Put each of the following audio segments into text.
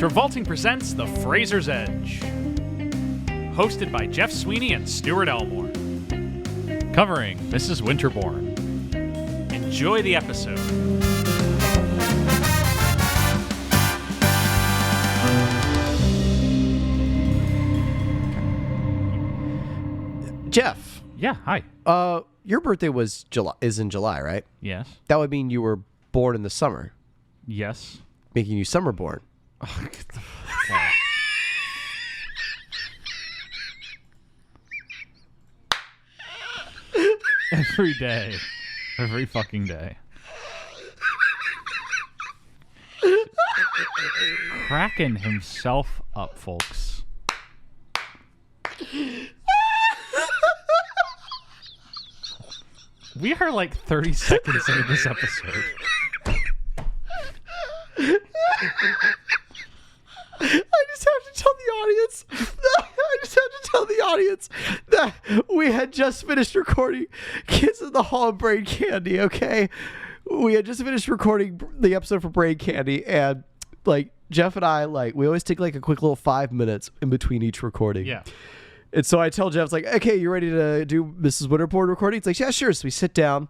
Travolting presents The Fraser's Edge. Hosted by Jeff Sweeney and Stuart Elmore. Covering Mrs. Winterbourne. Enjoy the episode. Jeff. Yeah, hi. Your birthday is in July, right? Yes. That would mean you were born in the summer, Yes. making you summer born. Every day. Every fucking day. Cracking himself up, folks. We are like 30 seconds into this episode. I just have to tell the audience that we had just finished recording Kids in the Hall of Brain Candy, okay? We had just finished recording the episode for Brain Candy, and like Jeff and I, like, we always take like a quick little 5 minutes in between each recording. Yeah. And so I tell Jeff, it's like, okay, you ready to do Mrs. Winterbourne recording? He's like, yeah, sure. So we sit down,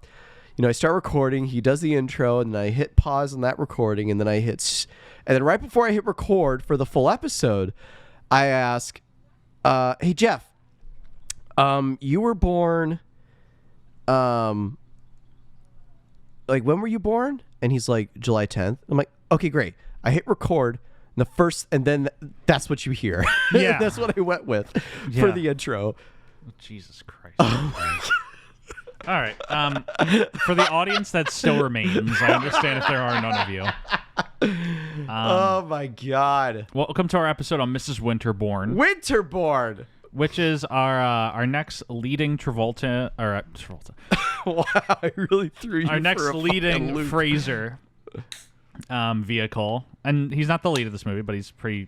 I start recording. He does the intro, and then I hit pause on that recording, and then and then right before I hit record for the full episode, I ask, hey, Jeff, you were born, like, when were you born? And he's like, July 10th. I'm like, okay, great. I hit record. And then that's what you hear. Yeah. That's what I went with for the intro. Jesus Christ. All right. For the audience that still remains, I understand if there are none of you. Oh, my God. Welcome to our episode on Mrs. Winterbourne. Winterbourne. Which is our next leading Travolta. Wow, I really threw you Our next for a leading fucking loop. Fraser vehicle. And he's not the lead of this movie, but he's pretty,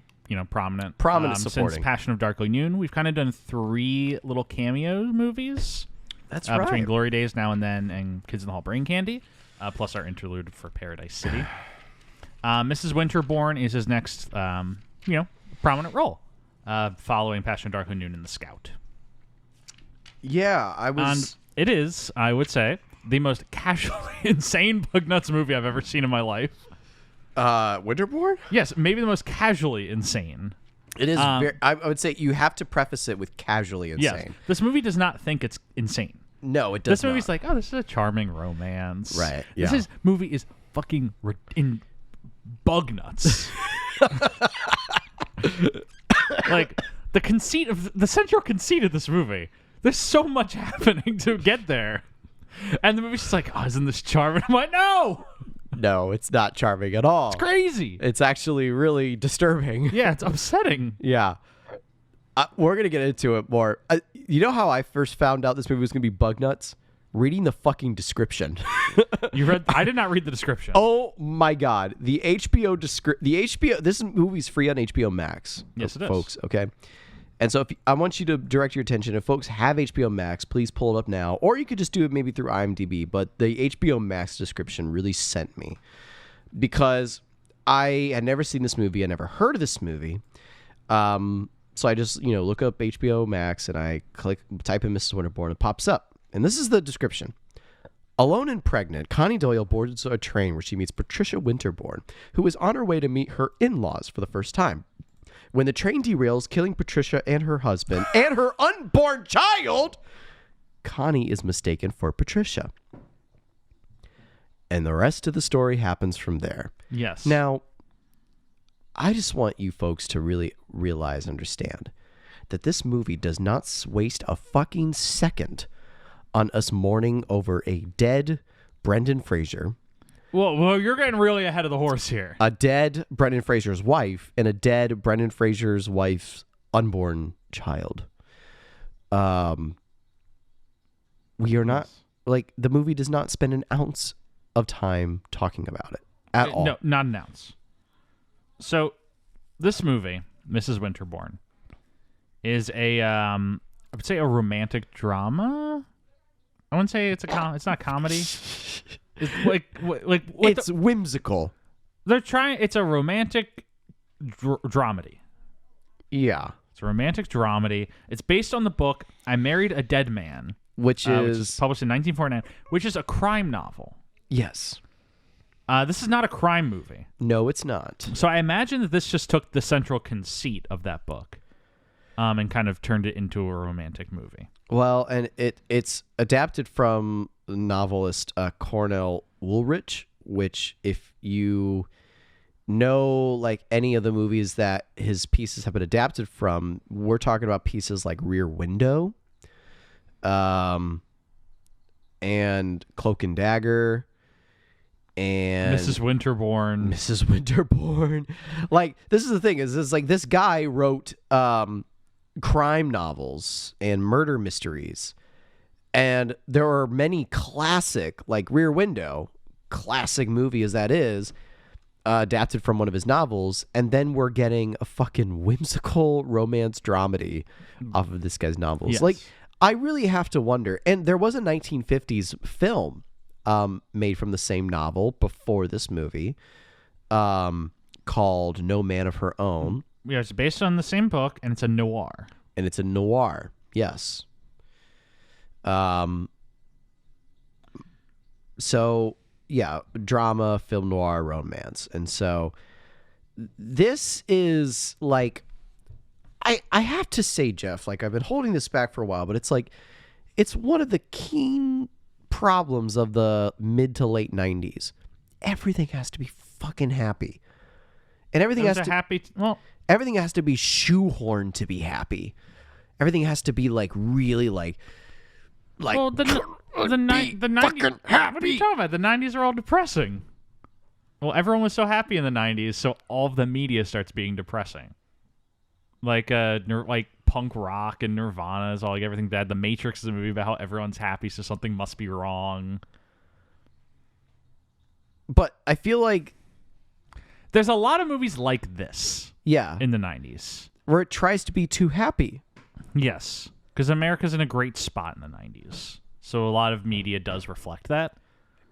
prominent. Prominent supporting. Since Passion of Darkly Noon, we've kind of done 3 little cameo movies. That's right. Between Glory Days Now and Then and Kids in the Hall Brain Candy, plus our interlude for Paradise City. Mrs. Winterbourne is his next, prominent role, following Passion of Darkly Noon and The Scout. Yeah, And it is, I would say, the most casually insane bug nuts movie I've ever seen in my life. Winterbourne? Yes, maybe the most casually insane. It is I would say you have to preface it with casually insane. Yes. This movie does not think it's insane. No, it does This movie's like, oh, this is a charming romance. Right, yeah. This movie is fucking in bug nuts. Like, the central conceit of this movie, there's so much happening to get there. And the movie's just like, oh, isn't this charming? I'm like, no! No, it's not charming at all. It's crazy. It's actually really disturbing. Yeah, it's upsetting. Yeah. We're going to get into it more. You know how I first found out this movie was going to be bug nuts? Reading the fucking description. I did not read the description. Oh my God. The HBO, this movie's free on HBO Max. Yes, it is. Folks, okay? And so I want you to direct your attention. If folks have HBO Max, please pull it up now. Or you could just do it maybe through IMDb. But the HBO Max description really sent me. Because I had never seen this movie. I never heard of this movie. So I just, look up HBO Max and I type in Mrs. Winterbourne. It pops up. And this is the description. Alone and pregnant, Connie Doyle boards a train where she meets Patricia Winterbourne, who is on her way to meet her in-laws for the first time. When the train derails, killing Patricia and her husband and her unborn child, Connie is mistaken for Patricia. And the rest of the story happens from there. Yes. Now, I just want you folks to really understand that this movie does not waste a fucking second on us mourning over a dead Brendan Fraser. Well, you're getting really ahead of the horse here. A dead Brendan Fraser's wife and a dead Brendan Fraser's wife's unborn child. We are not, like, the movie does not spend an ounce of time talking about it at all. No, not an ounce. So, this movie, Mrs. Winterbourne, is I would say a romantic drama. I wouldn't say it's not comedy. It's like it's whimsical. They're trying. It's a romantic dramedy. Yeah. It's a romantic dramedy. It's based on the book I Married a Dead Man, Which is published in 1949, which is a crime novel. Yes. This is not a crime movie. No, it's not. So I imagine that this just took the central conceit of that book and kind of turned it into a romantic movie. Well, and it's adapted from novelist Cornell Woolrich, which if you know like any of the movies that his pieces have been adapted from, we're talking about pieces like Rear Window, and Cloak and Dagger, and Mrs. Winterbourne. Like, this is the thing, is like this guy wrote crime novels and murder mysteries, and there are many classic, like Rear Window, classic movie as that is, adapted from one of his novels, and then we're getting a fucking whimsical romance dramedy off of this guy's novels. Yes. Like, I really have to wonder, and there was a 1950s film made from the same novel before this movie, called No Man of Her Own. Yeah, it's based on the same book, and it's a noir. And it's a noir, yes. So, yeah, drama, film noir, romance. And so this is like, I have to say, Jeff, like I've been holding this back for a while, but it's like, it's one of the keen problems of the mid to late 90s. Everything has to be fucking happy. And everything has to everything has to be shoehorned to be happy. Everything has to be like really like well, the 90s. What are you talking about? The 90s are all depressing. Well, everyone was so happy in the 90s, so all of the media starts being depressing. Like punk rock and Nirvana is all like everything bad. The Matrix is a movie about how everyone's happy, so something must be wrong. But I feel like there's a lot of movies like this. Yeah. In the 90s. Where it tries to be too happy. Yes. Because America's in a great spot in the 90s. So a lot of media does reflect that.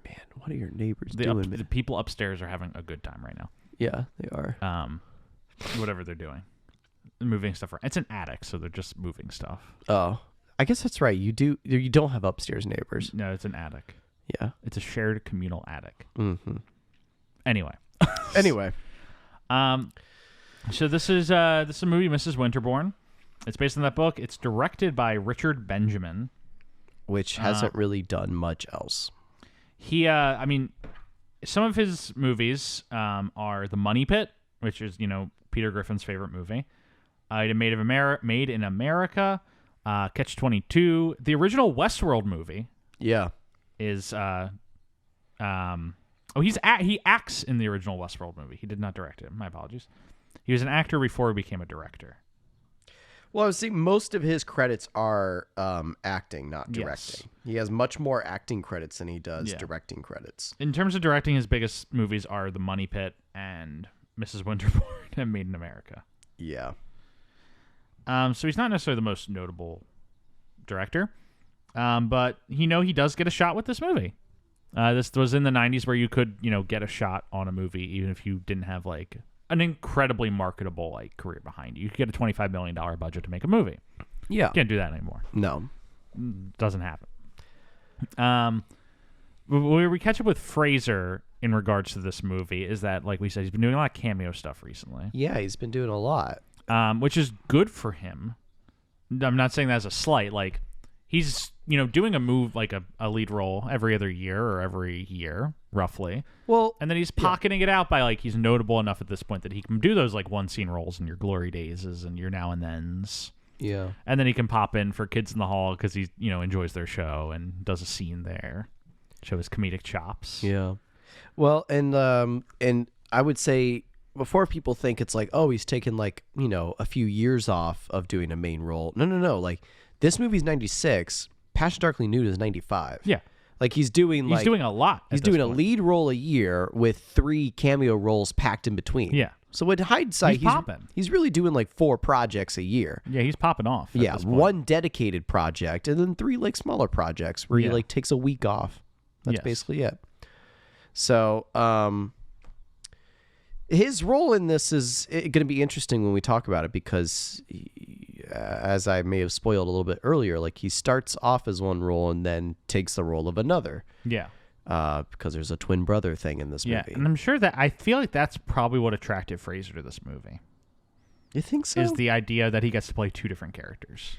Man, what are your neighbors doing? The people upstairs are having a good time right now. Yeah, they are. Whatever they're doing. Moving stuff around. It's an attic, so they're just moving stuff. Oh. I guess that's right. You don't have upstairs neighbors. No, it's an attic. Yeah. It's a shared communal attic. Mm-hmm. Anyway. So this is a movie, Mrs. Winterbourne. It's based on that book. It's directed by Richard Benjamin, which hasn't really done much else. He, some of his movies are The Money Pit, which is Peter Griffin's favorite movie. Made in America, Catch-22, the original Westworld movie. Yeah, is he acts in the original Westworld movie. He did not direct it. My apologies. He was an actor before he became a director. Well, I was saying most of his credits are acting, not directing. Yes. He has much more acting credits than he does directing credits. In terms of directing, his biggest movies are The Money Pit and Mrs. Winterbourne and Made in America. Yeah. So he's not necessarily the most notable director, but he does get a shot with this movie. This was in the 90s where you could, get a shot on a movie even if you didn't have like an incredibly marketable career behind you. You could get a $25 million budget to make a movie. Yeah. You can't do that anymore. No. Doesn't happen. Where we catch up with Fraser in regards to this movie is that, like we said, he's been doing a lot of cameo stuff recently. Yeah, he's been doing a lot. Which is good for him. I'm not saying that as a slight. Like, he's, doing a move, like a lead role every other year or every year, roughly. Well, and then he's pocketing it out by, he's notable enough at this point that he can do those, one-scene roles in your Glory Days and your Now and Thens. Yeah. And then he can pop in for Kids in the Hall because he, enjoys their show and does a scene there. Show his comedic chops. Yeah. Well, and I would say before people think it's like, oh, he's taken a few years off of doing a main role. No. This movie's 96. Passion Darkly Nude is 95. Yeah. He's doing a lot. He's doing a lead role a year with 3 cameo roles packed in between. Yeah. So in hindsight, he's popping. He's really doing 4 projects a year. Yeah, he's popping off. Yeah, 1 dedicated project and then 3 smaller projects where he takes a week off. That's basically it. So, his role in this is going to be interesting when we talk about it because, as I may have spoiled a little bit earlier, like he starts off as one role and then takes the role of another. Yeah. Because there's a twin brother thing in this movie. Yeah, and I'm sure that I feel like that's probably what attracted Fraser to this movie. You think so? Is the idea that he gets to play two different characters.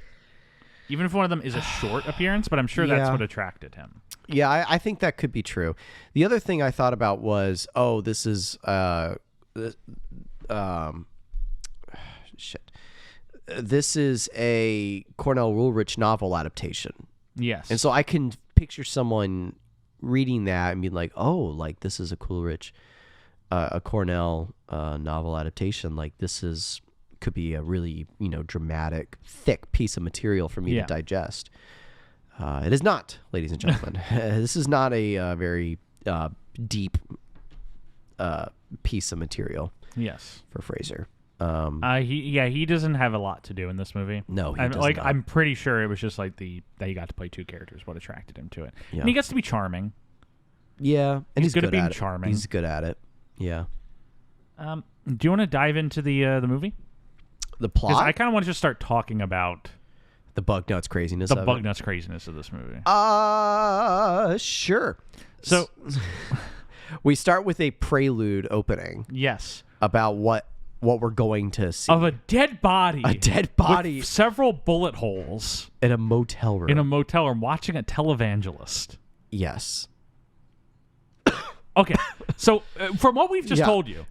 Even if one of them is a short appearance, but I'm sure that's what attracted him. Yeah, I think that could be true. The other thing I thought about was, this is this is a Cornell Woolrich novel adaptation. Yes. And so I can picture someone reading that and being like, oh, like this is a Coleridge, a Cornell novel adaptation. Like this could be a really, dramatic, thick piece of material for me to digest. It is not, ladies and gentlemen. This is not a very deep piece of material. Yes. For Fraser. He doesn't have a lot to do in this movie. No, he does not. I'm pretty sure it was just like that he got to play two characters. What attracted him to it? Yeah. And he gets to be charming. Yeah, and he's good at being charming. He's good at it. Yeah. Do you want to dive into the movie? The plot? Because I kind of want to just start talking about the bug nuts craziness. The bug nuts craziness of this movie. Sure. So we start with a prelude opening. Yes. About what we're going to see. Of a dead body. A dead body. With several bullet holes. In a motel room. In a motel room, watching a televangelist. Yes. Okay, so from what we've just told you,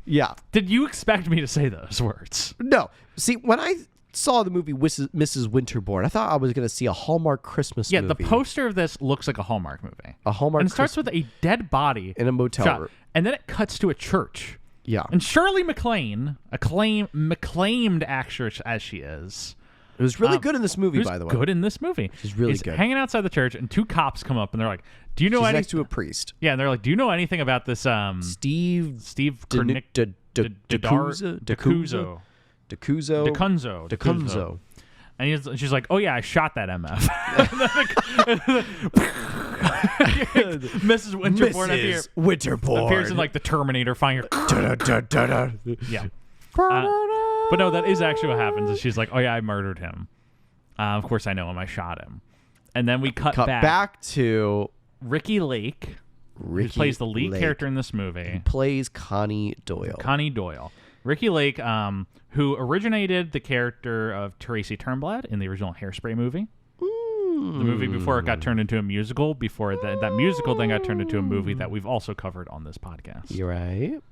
did you expect me to say those words? No. See, when I saw the movie Mrs. Winterbourne, I thought I was going to see a Hallmark Christmas movie. Yeah, the poster of this looks like a Hallmark movie. A Hallmark And it starts with a dead body. In a motel room. And then it cuts to a church. Yeah. And Shirley MacLaine, acclaimed actress as she is. It was really good in this movie, by the way. Good in this movie. She's really good. Hanging outside the church, and two cops come up, and they're like, "Do you know anything?" Next to a priest. Yeah, and they're like, "Do you know anything about this?" Steve DeCunzo. And she's like, "Oh yeah, I shot that MF." Mrs. Winterbourne appears in like the Terminator fire. Yeah. But no, that is actually what happens. Is she's like, "Oh yeah, I murdered him. Of course I know him. I shot him." And then we cut back to Ricky Lake, who plays the lead character in this movie. He plays Connie Doyle. Ricky Lake, who originated the character of Tracy Turnblad in the original Hairspray movie. The movie before it got turned into a musical, before that musical then got turned into a movie that we've also covered on this podcast. You're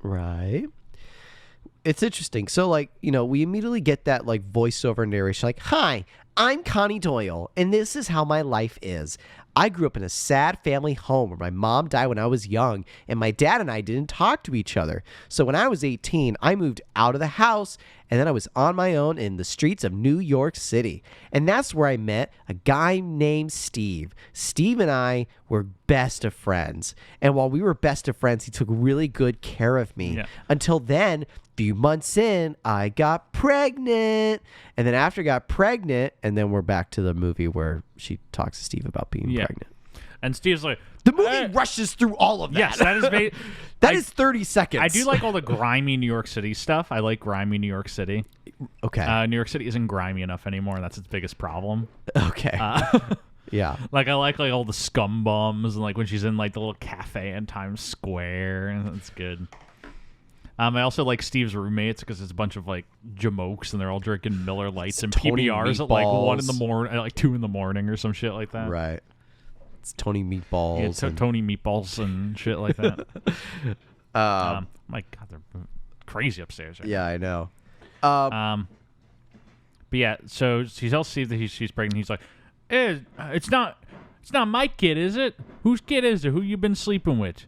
right. It's interesting. So, we immediately get that, voiceover narration. Like, hi, I'm Connie Doyle, and this is how my life is. I grew up in a sad family home where my mom died when I was young, and my dad and I didn't talk to each other. So when I was 18, I moved out of the house, and then I was on my own in the streets of New York City. And that's where I met a guy named Steve. Steve and I were best of friends. And while we were best of friends, he took really good care of me. Yeah. Until then, few months in, I got pregnant. And then after I got pregnant, and then we're back to the movie where she talks to Steve about being pregnant. And Steve's like, the movie rushes through all of that. Yes, that is that is 30 seconds. I do like all the grimy New York City stuff. I like grimy New York City. Okay. New York City isn't grimy enough anymore, and that's its biggest problem. Okay. Yeah. I like all the scum bums, and when she's in the little cafe in Times Square, and it's good. I also like Steve's roommates because it's a bunch of jamokes, and they're all drinking Miller Lights and Tony PBRs at 1 in the morning, at 2 in the morning or some shit like that. Right. It's Tony Meatballs. Yeah, Tony Meatballs and shit like that. My God, they're crazy upstairs. Right I know. But yeah, so she tells Steve that she's pregnant. He's like, it's not my kid, is it? Whose kid is it? Who you been sleeping with?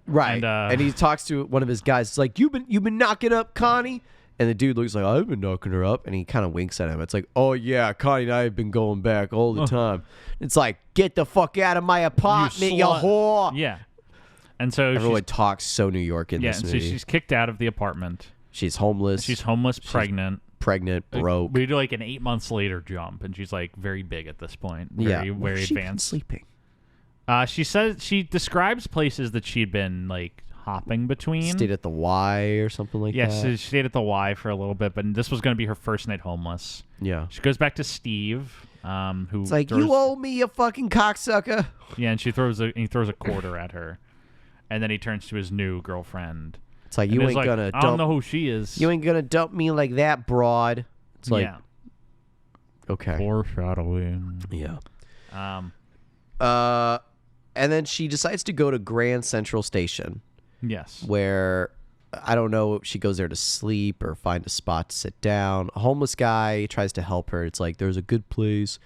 Right. And he talks to one of his guys. It's like, you've been knocking up Connie? And the dude looks like, I've been knocking her up. And he kind of winks at him. It's like, oh, yeah, Connie and I have been going back all the time. It's like, get the fuck out of my apartment, you whore. Yeah. And so everyone talks so New York in this movie. Yeah, so she's kicked out of the apartment. She's homeless. Pregnant. Broke. We do an 8 months later jump. And she's very big at this point. Very advanced. Sleeping. She describes places that she'd been hopping between. Stayed at the Y or something like Yes, that. she stayed at the Y for a little bit, but this was going to be her first night homeless. Yeah. She goes back to Steve, who It's like, throws, you owe me, you fucking cocksucker. Yeah, and he throws a quarter at her, and then he turns to his new girlfriend. It's like, And you is ain't like, gonna I don't know who she is. You ain't gonna dump me like that, broad. It's like, yeah. okay. Foreshadowing. Yeah. Um. And then she decides to go to Grand Central Station, Yes. where I don't know, she goes there to sleep or find a spot to sit down. A homeless guy tries to help her. It's like, there's a good place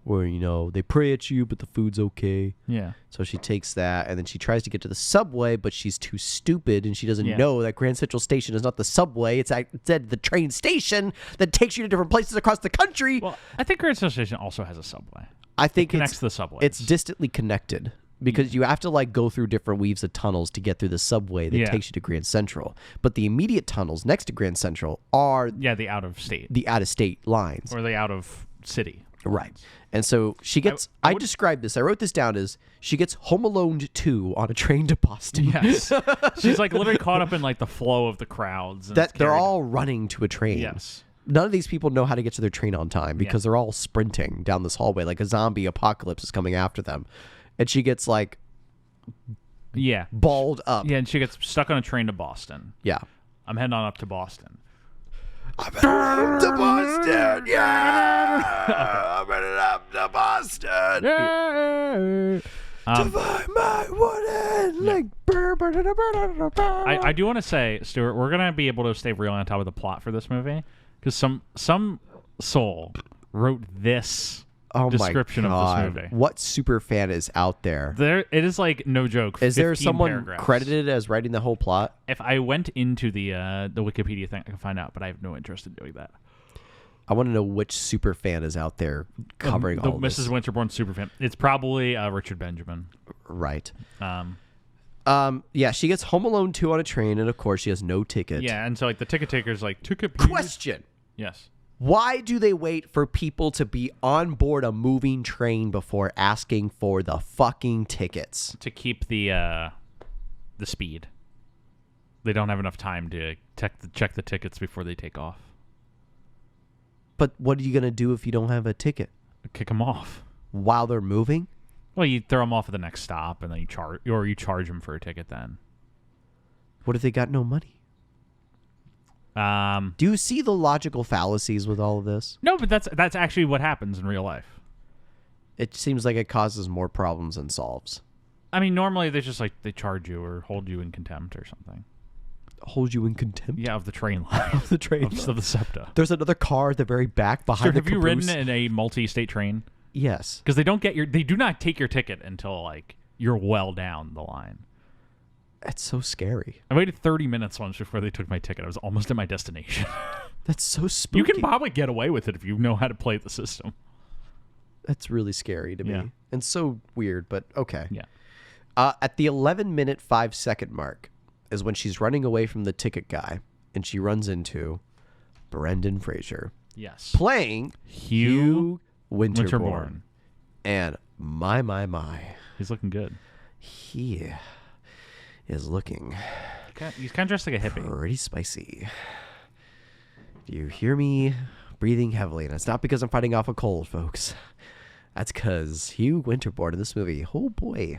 where, you know, they pray at you, but the food's okay. Yeah. So she takes that, and then she tries to get to the subway, but she's too stupid, and she doesn't know that Grand Central Station is not the subway. It's instead the train station that takes you to different places across the country. Well, I think Grand Central Station also has a subway. I think It connects to the subways. It's distantly connected because you have to like go through different weaves of tunnels to get through the subway that takes you to Grand Central. But the immediate tunnels next to Grand Central are the out of state the out-of-state lines. or the out of city. Right. And so she gets, I described this, I wrote this down as she gets Home Alone 2 on a train to Boston. Yes. She's like literally caught up in like the flow of the crowds. And That it's they're carried- all running to a train. Yes. None of these people know how to get to their train on time because they're all sprinting down this hallway like a zombie apocalypse is coming after them. And she gets like balled up. Yeah, and she gets stuck on a train to Boston. Yeah. I'm heading on up to Boston. I'm headed up to Boston. Yeah. I'm headed up to Boston. To find my wooden leg. I do want to say, Stuart, we're gonna be able to stay real on top of the plot for this movie because some soul wrote this description of this movie. What super fan is out there? There, it is like no joke. Is there 15 someone paragraphs. credited as writing the whole plot? If I went into the Wikipedia thing, I can find out, but I have no interest in doing that. I want to know which super fan is out there covering all of Mrs. this. Winterbourne superfan. It's probably Richard Benjamin. Right. Yeah, she gets Home Alone 2 on a train, and of course she has no ticket. Yeah, and so like the ticket taker's like, ticket please. Question. Yes. Why do they wait for people to be on board a moving train before asking for the fucking tickets? To keep the speed. They don't have enough time to check the tickets before they take off. But what are you going to do if you don't have a ticket? Kick them off. While they're moving? Well, you throw them off at the next stop, and then you charge them for a ticket then. What if they got no money? Do you see the logical fallacies with all of this? No, but that's actually what happens in real life. It seems like it causes more problems than solves. I mean, normally they just like they charge you or hold you in contempt or something. Hold you in contempt? Yeah, of the train line. Of the train of the SEPTA. There's another car at the very back behind Sure, the have you caboose. ridden in a multi-state train? Yes. Because they do not take your ticket until like you're well down the line. That's so scary. I waited 30 minutes once before they took my ticket. I was almost at my destination. That's so spooky. You can probably get away with it if you know how to play the system. That's really scary to me. Yeah. And so weird, but okay. Yeah. At the 11-minute 5-second mark is when she's running away from the ticket guy, and she runs into Brendan Fraser. Yes. Playing Hugh Winterbourne. And my. He's looking good. He is looking He's kind of dressed like a hippie. pretty spicy. Do you hear me breathing heavily? And it's not because I'm fighting off a cold, folks. That's because Hugh Winterbourne in this movie, oh boy,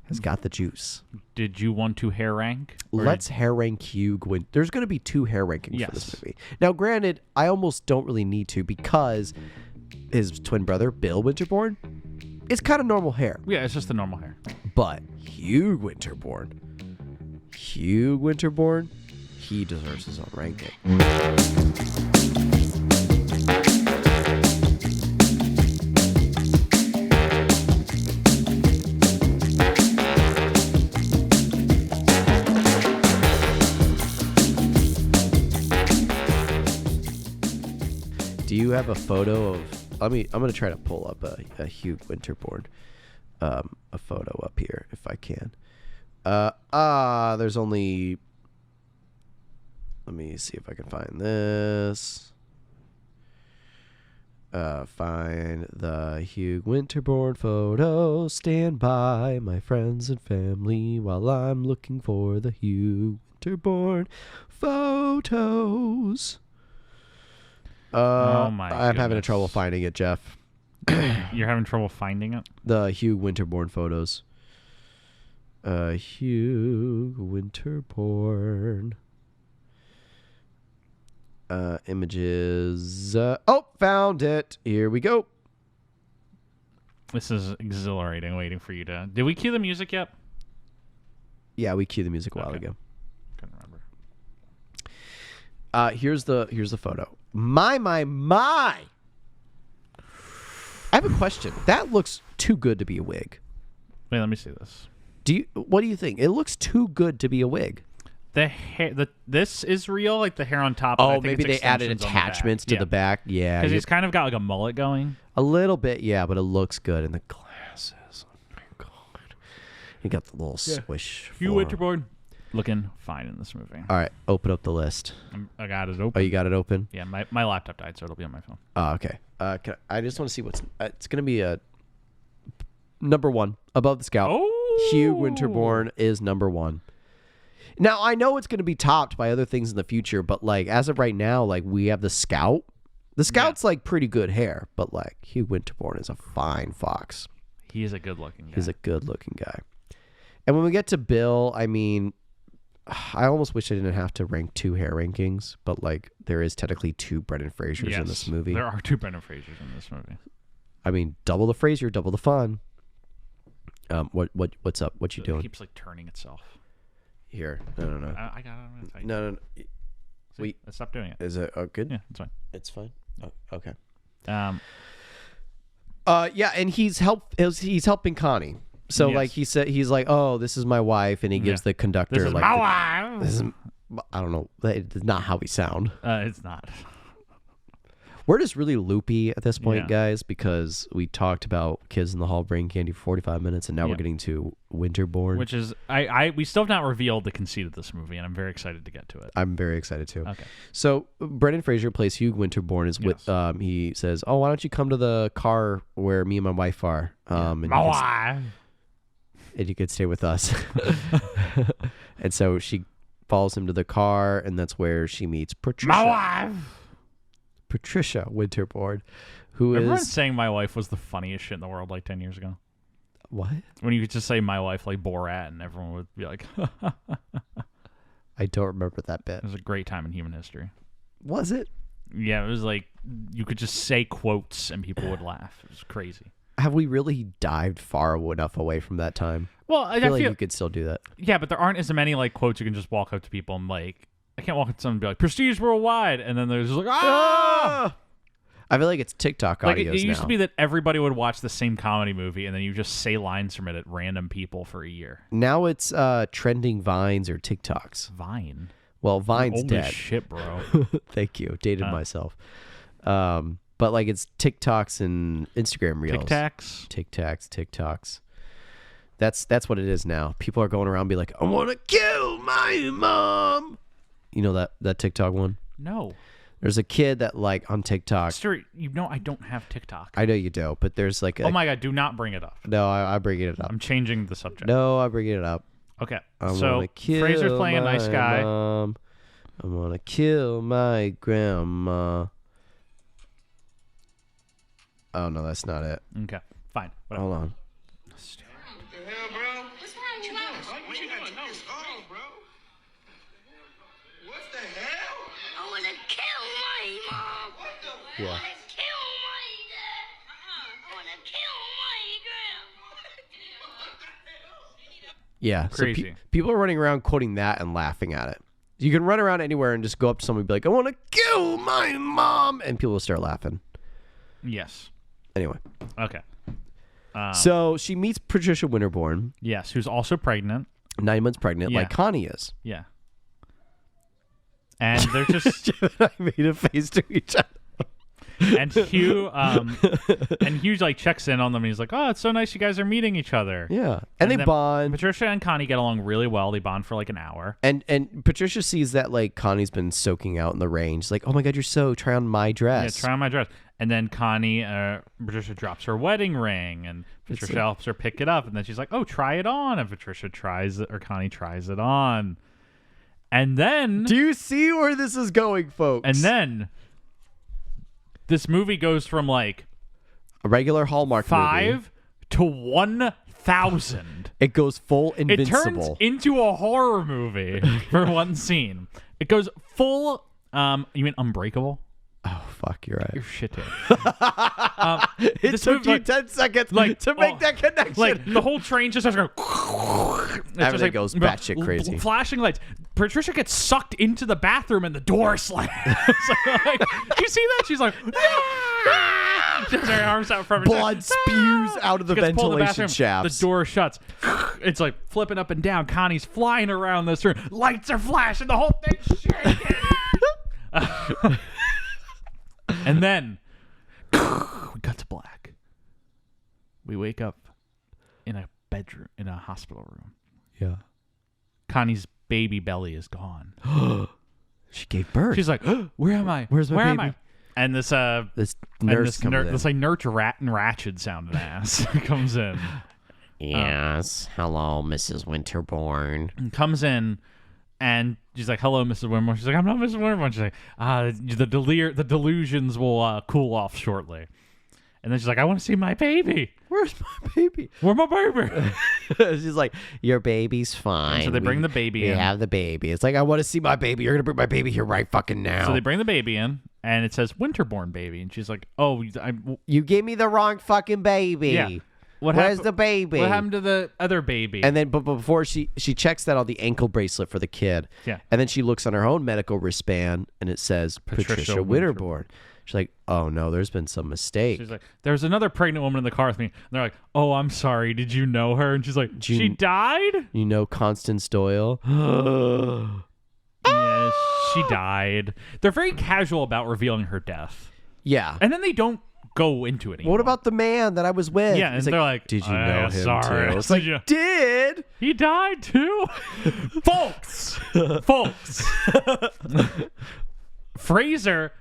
has got the juice. Did you want to hair rank? Let's hair rank Hugh Winterbourne. There's going to be 2 hair rankings for this Yes. movie. Now, granted, I almost don't really need to because his twin brother, Bill Winterbourne, is kind of normal hair. Yeah, it's just the normal hair. But Hugh Winterbourne, he deserves his own ranking. Do you have a photo of? I'm gonna try to pull up a Hugh Winterbourne, a photo up here if I can. There's only. Let me see if I can find this. Find the Hugh Winterbourne photo. Stand by, my friends and family, while I'm looking for the Hugh Winterbourne photos. Oh my I'm having goodness. trouble finding it, Jeff. You're having trouble finding it? The Hugh Winterbourne photos. Hugh Winterbourne. Images. Oh, found it. Here we go. This is exhilarating waiting for you to... Did we cue the music yet? Yeah, we cued the music a while Okay. ago. Couldn't remember. Here's the photo. My. I have a question. That looks too good to be a wig. Wait, let me see this. What do you think? It looks too good to be a wig. The hair... This is real, like the hair on top. but I Oh, think maybe it's they added extensions on the back. attachments to the back. Yeah, Because he's kind of got like a mullet going. a little bit. Yeah, but it looks good. And the glasses. Oh my god. You got the little swish. Hugh form. Winterbourne looking fine in this movie. All right, open up the list. I got it Oh, open. you got it open? Yeah, my laptop died, so it'll be on my phone. Oh, okay. I just want to see what's. It's going to be a number one above the Scout. Oh! Hugh Winterbourne is number one. Now I know it's going to be topped by other things in the future, but like as of right now, like we have the Scout. The Scout's like pretty good hair, but like Hugh Winterbourne is a fine fox. He is a good-looking guy. He's a good-looking guy. And when we get to Bill, I mean, I almost wish I didn't have to rank 2 hair rankings, but like there is technically 2 Brendan Frasers in this movie. There are 2 Brendan Frasers in this movie. I mean, double the Fraser, double the fun. What's up? What you It doing? keeps like turning itself. Here, no. I got it. No. See, stop doing it. Is it good? Yeah, it's fine. It's fine. Oh, okay. Yeah, and he's helping Connie. So Yes. like he's like, oh, this is my wife, and he gives the conductor This is like my wife. this is, I don't know. It's not how we sound. It's not. We're just really loopy at this point, Yeah. guys, because we talked about Kids in the Hall Brain Candy for 45 minutes, and now we're getting to Winterbourne. Which is we still have not revealed the conceit of this movie, and I'm very excited to get to it. I'm very excited too. Okay. So Brendan Fraser plays Hugh Winterbourne. Is with he says, "Oh, why don't you come to the car where me and my wife are? And My wife. and you could stay with us." And so she follows him to the car, and that's where she meets Patricia. My wife. Patricia Winterbourne, who Everyone's is saying my wife was the funniest shit in the world like 10 years ago. what? When you could just say my wife like Borat, and everyone would be like, I don't remember that bit. it was a great time in human history. Was it? Yeah, it was like you could just say quotes and people would laugh. It was crazy. Have we really dived far enough away from that time? Well, I feel like you could still do that. yeah, but there aren't as many like quotes you can just walk up to people and like, I can't walk up to someone and be like, Prestige Worldwide, and then there's just like, ah! I feel like it's TikTok Like audios it used now. to be that everybody would watch the same comedy movie and then you just say lines from it at random people for a year. Now it's trending Vines or TikToks. Vine. Well, Vine's Old dead. as shit, bro. Thank you. Dated myself. But like it's TikToks and Instagram Reels. TikToks. That's what it is now. People are going around and be like, I want to kill my mom. You know that TikTok one? No. There's a kid that like on TikTok. Stuart, you know I don't have TikTok. I know you do, but there's like Oh my God, do not bring it up. No, I bring it up. I'm changing the subject. No, I bring it up. Okay. I So wanna kill Fraser's playing a nice my guy. Mom. I want to kill my grandma. Oh no, that's not it. Okay. Fine. Whatever. Hold on. What the hell, bro? What's wrong with you? What you doing? No, bro. What the hell? I want to kill my mom. What the? Yeah. I want to kill my dad. I want to kill my grandma. Yeah. Crazy. So people are running around quoting that and laughing at it. You can run around anywhere and just go up to someone and be like, I want to kill my mom. And people will start laughing. Yes. Anyway. Okay. So she meets Patricia Winterbourne, Yes, who's also pregnant. 9 months pregnant, Yeah. like Connie is. Yeah. And they're just I made a face to each other. and Hugh like checks in on them and he's like, "Oh, it's so nice you guys are meeting each other." Yeah. And they then bond. Patricia and Connie get along really well. They bond for like an hour. And Patricia sees that like Connie's been soaking out in the rain. She's like, "Oh my god, you're so try on my Yeah, dress." try on my dress. And then Patricia drops her wedding ring, and Patricia helps her pick it up. And then she's like, "Oh, try it on." And Patricia tries it, or Connie tries it on. And then, do you see where this is going, folks? And then this movie goes from like a regular Hallmark 5 movie to 1,000. It goes full Invincible. It turns into a horror movie for one scene. It goes full. You mean Unbreakable? Oh, fuck, you're right. You're shit, dude. It took you 10 seconds to make that connection. Like, the whole train just starts going... Everything goes batshit crazy. Flashing lights. Patricia gets sucked into the bathroom and the door slams. Like, you see that? She's like... She has her arms out from her. Blood spews out of the ventilation shafts. The door shuts. It's like flipping up and down. Connie's flying around this room. Lights are flashing. The whole thing's shaking. And then we cut to black. We wake up in a bedroom, in a hospital room. Yeah. Connie's baby belly is gone. She gave birth. She's like, "Where am I? Where's my Where baby?" am I? And this nurse comes in. This like nurse ratchet sounding ass comes in. Yes. Hello, Mrs. Winterbourne. And comes in. And she's like, "Hello, Mrs. Winterbourne." She's like, "I'm not Mrs. Winterbourne." She's like, the delusions will cool off shortly." And then she's like, "I want to see my baby. Where's my baby? Where's my baby?" She's like, "Your baby's fine." And so they bring the baby in. We have the baby. It's like, "I want to see my baby. You're going to bring my baby here right fucking now." So they bring the baby in, and it says Winterbourne baby. And she's like, "Oh, you gave me the wrong fucking baby." Yeah. Where's the baby? What happened to the other baby? And then, but before she checks that on the ankle bracelet for the kid. Yeah. And then she looks on her own medical wristband, and it says Patricia Winterbourne. She's like, "Oh no, there's been some mistake." She's like, "There's another pregnant woman in the car with me." And they're like, "Oh, I'm sorry. Did you know her?" And she's like, "She died?" You know Constance Doyle? Yes, she died. They're very casual about revealing her death. Yeah. And then they don't go into it anymore. What about the man that I was with? Yeah, and they're like, "Did you know him sorry. too?" It's like, did he died too? Folks. Fraser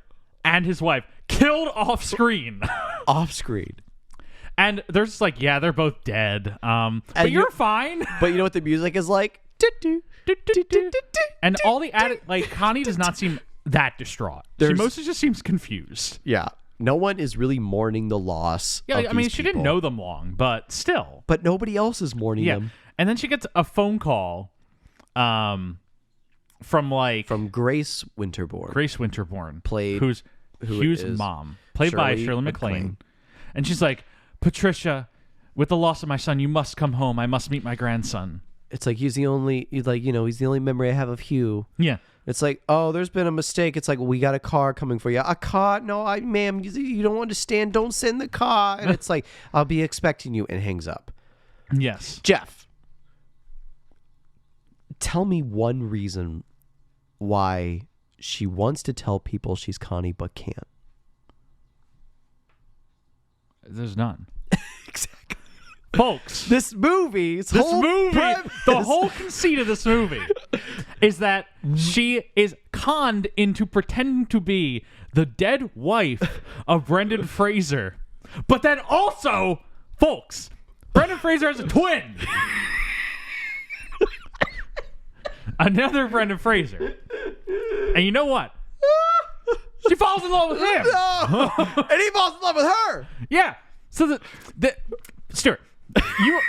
and his wife killed off screen. Off screen. And they're just like, "Yeah, they're both dead. But you're fine." But you know what the music is like? And all the like Connie does not seem that distraught. She mostly just seems confused. Yeah. No one is really mourning the loss. Yeah, of I mean, these she people. didn't know them long, but still. But nobody else is mourning them. And then she gets a phone call from Grace Winterbourne. Played who's Hugh's mom, played by Shirley MacLaine. And she's like, "Patricia, with the loss of my son, you must come home. I must meet my grandson." It's like he's the only memory I have of Hugh. Yeah. It's like, "Oh, there's been a mistake." It's like, "We got a car coming for you." "A car? No, ma'am, you don't understand. Don't send the car." And it's like, "I'll be expecting you," and hangs up. Yes. Jeff, tell me one reason why she wants to tell people she's Connie but can't. There's none. Exactly. Folks, the whole conceit of this movie is that she is conned into pretending to be the dead wife of Brendan Fraser. But then also, folks, Brendan Fraser has a twin. Another Brendan Fraser. And you know what? She falls in love with him. No. And he falls in love with her. Yeah. So Stuart,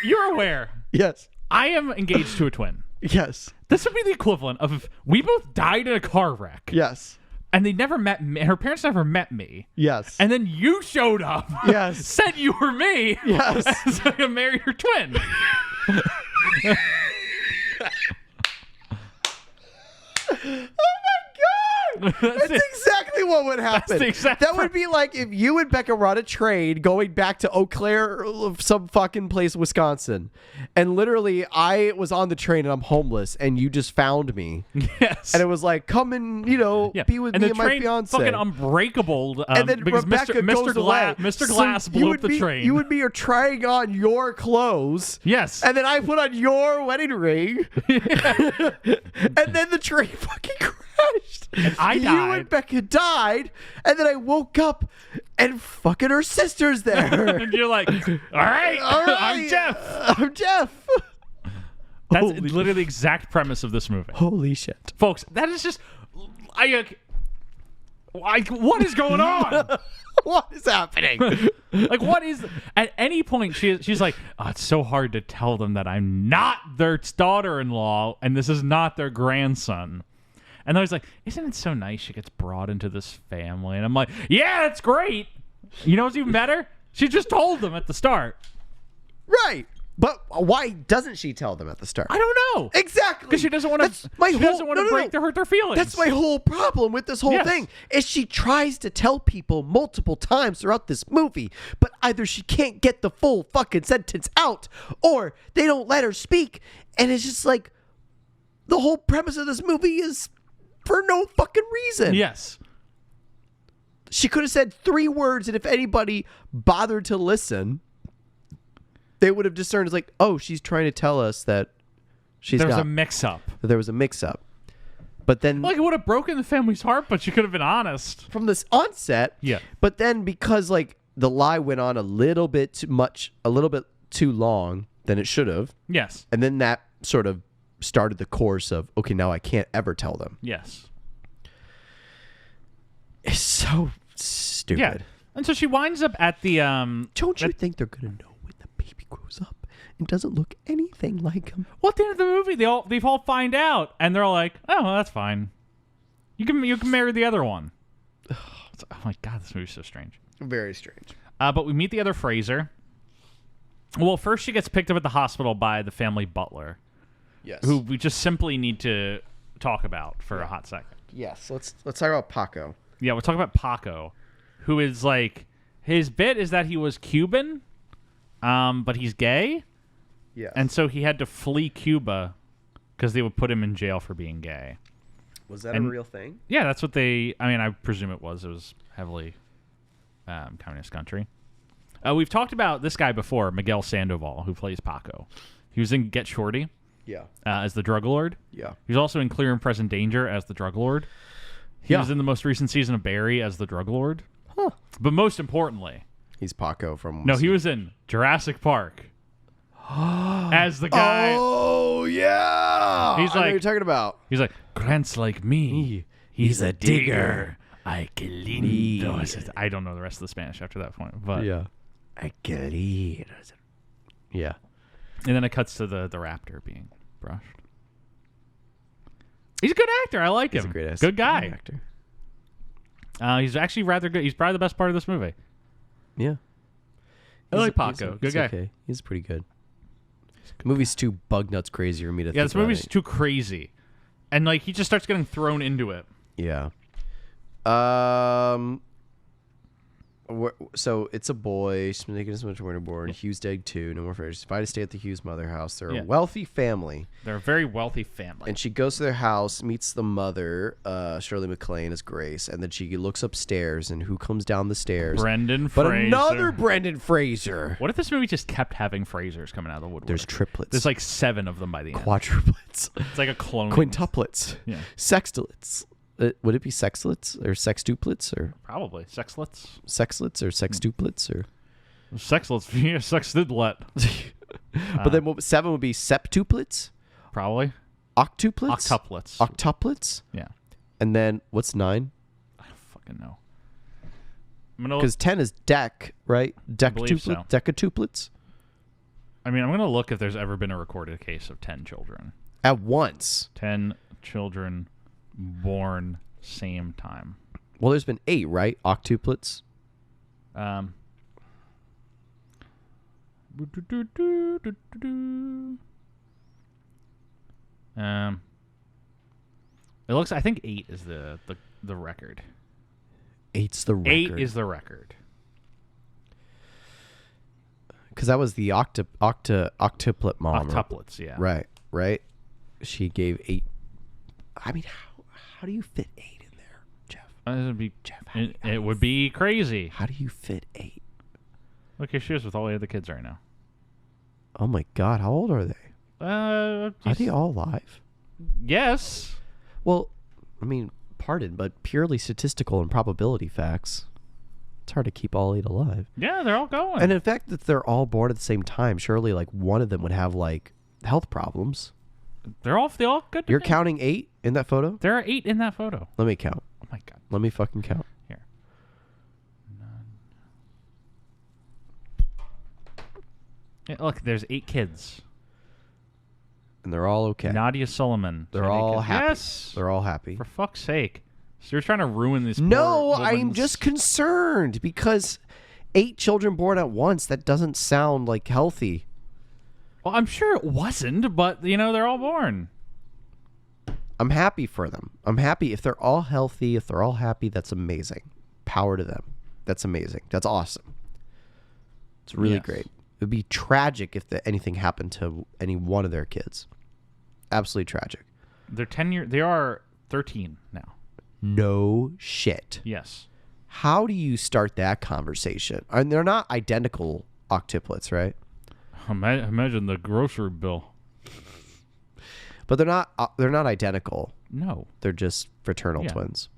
you're aware. Yes. I am engaged to a twin. Yes. This would be the equivalent of if we both died in a car wreck. Yes. And they never met me. Her parents never met me. Yes. And then you showed up. Yes. Said you were me. Yes. And so I married your twin. That's exactly what would happen. That would be like if you and Becca were on a train going back to Eau Claire, some fucking place, Wisconsin, and literally I was on the train and I'm homeless, and you just found me. Yes. And it was like, "Come and be with me and my fiance." Fucking unbreakable. And then because Rebecca goes away. Mr. Glass blew up the train. You and me are trying on your clothes. Yes. And then I put on your wedding ring. And then the train fucking crashed. crashed. And I You died. and Becca died, and then I woke up, and fucking her sister's there. And you're like, all right, All right, I'm Jeff. I'm Jeff. That's Holy- literally the exact premise of this movie. Holy shit. Folks, that is just... what is going on? What is happening? Like, what is... At any point, she's like, oh, it's so hard to tell them that I'm not their daughter-in-law and this is not their grandson. And I was like, isn't it so nice she gets brought into this family? And I'm like, yeah, that's great. You know what's even better? She just told them at the start. Right. But why doesn't she tell them at the start? I don't know. Exactly. Because she doesn't want to. She doesn't want to hurt their feelings. That's my whole problem with this whole Yes. thing. Is she tries to tell people multiple times throughout this movie, but either she can't get the full fucking sentence out, or they don't let her speak, and it's just like the whole premise of this movie is for no fucking reason. Yes. She could have said 3 words, and if anybody bothered to listen, they would have discerned as like, oh, she's trying to tell us that There was a mix-up. there was a mix-up. But then Like, it would have broken the family's heart, but she could have been honest. from this onset, Yeah. But then because like the lie went on a little bit too long than it should have, Yes. and then that sort of started the course of, okay, now I can't ever tell them. Yes. It's so stupid. Yeah. And so she winds up at the Don't you think they're gonna know when the baby grows up and doesn't look anything like him? Well, at the end of the movie, they've all find out, and they're all like, "Oh, well, that's fine. You can marry the other one." Oh my god, this movie's so strange. Very strange. But we meet the other Fraser. Well, first she gets picked up at the hospital by the family butler, Yes. who we just simply need to talk about for a hot second. Yes. Let's talk about Paco. Yeah, we'll talk about Paco, who is like, his bit is that he was Cuban, but he's gay. Yes. And so he had to flee Cuba because they would put him in jail for being gay. was that and- a real thing? Yeah, that's what they... I mean, I presume it was. It was heavily communist country. We've talked about this guy before, Miguel Sandoval, who plays Paco. He was in Get Shorty Yeah. as the drug lord. Yeah. He was also in Clear and Present Danger as the drug lord. He Yeah. was in the most recent season of Barry as the drug lord. Huh. But most importantly... He's Paco from. No, he was in Jurassic Park as the guy. Oh yeah. He's I know what like- you're talking about. He's like, Grant's like me. He's a digger. I lindo. I don't know the rest of the Spanish after that point, but Yeah. I get it. Yeah. and then it cuts to the raptor being brushed. He's a good actor. I like him. He's a great Good guy. actor. He's actually rather good. He's probably the best part of this movie. Yeah. I like He's- Paco. he's Good guy. Okay. He's pretty good. The movie's too bug nuts crazy for me to think Yeah, this about movie's it. too crazy, and like he just starts getting thrown into it. Yeah. So it's a boy. She's making his way to Winterbourne. Hughes dead too. No more Fraser. Invited to stay at the Hughes mother house. They're Yeah. a wealthy family, They're a very wealthy family. and she goes to their house, meets the mother, Shirley MacLaine as Grace, and then she looks upstairs, and who comes down the stairs? Brendan But Fraser. another Brendan Fraser. What if this movie just kept having Frasers coming out of the woodwork? There's triplets. There's like 7 of them by the end. quadruplets, It's like a clone. quintuplets, Yeah. sextuplets. Would it be sextuplets or sextuplets or Probably. Sexlets? sexlets or sextuplets or? Sexlets. Yeah, sextidlet. But then 7 would be septuplets, Probably. octuplets, Octuplets. octuplets, Yeah. and then what's 9? I don't fucking know. I'm gonna Because 10 is dec, right? believe so. Decatuplets I'm gonna look if there's ever been a recorded case of 10 children. at once. 10 children born same time. Well, there's been 8, right? Octuplets. It looks. I think 8 is the record. 8's the record. 8 is the record. Because that was the octuplet mom. Octuplets, yeah. Right. She gave 8. I mean, how do you fit 8 in there, Jeff? It'd be, Jeff, it would be crazy. How do you fit 8? Look, here she is with all the other kids right now. Oh my God, how old are they? Are they all alive? Yes. Well, I mean, pardon, but purely statistical and probability facts, it's hard to keep all 8 alive. Yeah, they're all going. And in fact, that they're all born at the same time, surely like one of them would have like health problems. they all good. You're today. counting 8 in that photo? There are 8 in that photo. Let me count. Oh my god. Let me fucking count. Here. Yeah, look, there's 8 kids. And they're all okay. Nadia Solomon. They're Sandy all kids. happy. Yes. They're all happy. For fuck's sake. So you're trying to ruin this. No, poor I'm woman's- just concerned because 8 children born at once, that doesn't sound like healthy. Well, I'm sure it wasn't, but they're all born. I'm happy for them. I'm happy if they're all healthy, if they're all happy, that's amazing. Power to them. That's amazing. That's awesome. It's really Yes. great. It would be tragic if anything happened to any one of their kids. Absolutely tragic. They're 10 years. They are 13 now. No shit. Yes. How do you start that conversation? And they're not identical octuplets, right? Imagine the grocery bill. But they're not identical. No. They're just fraternal Yeah. twins.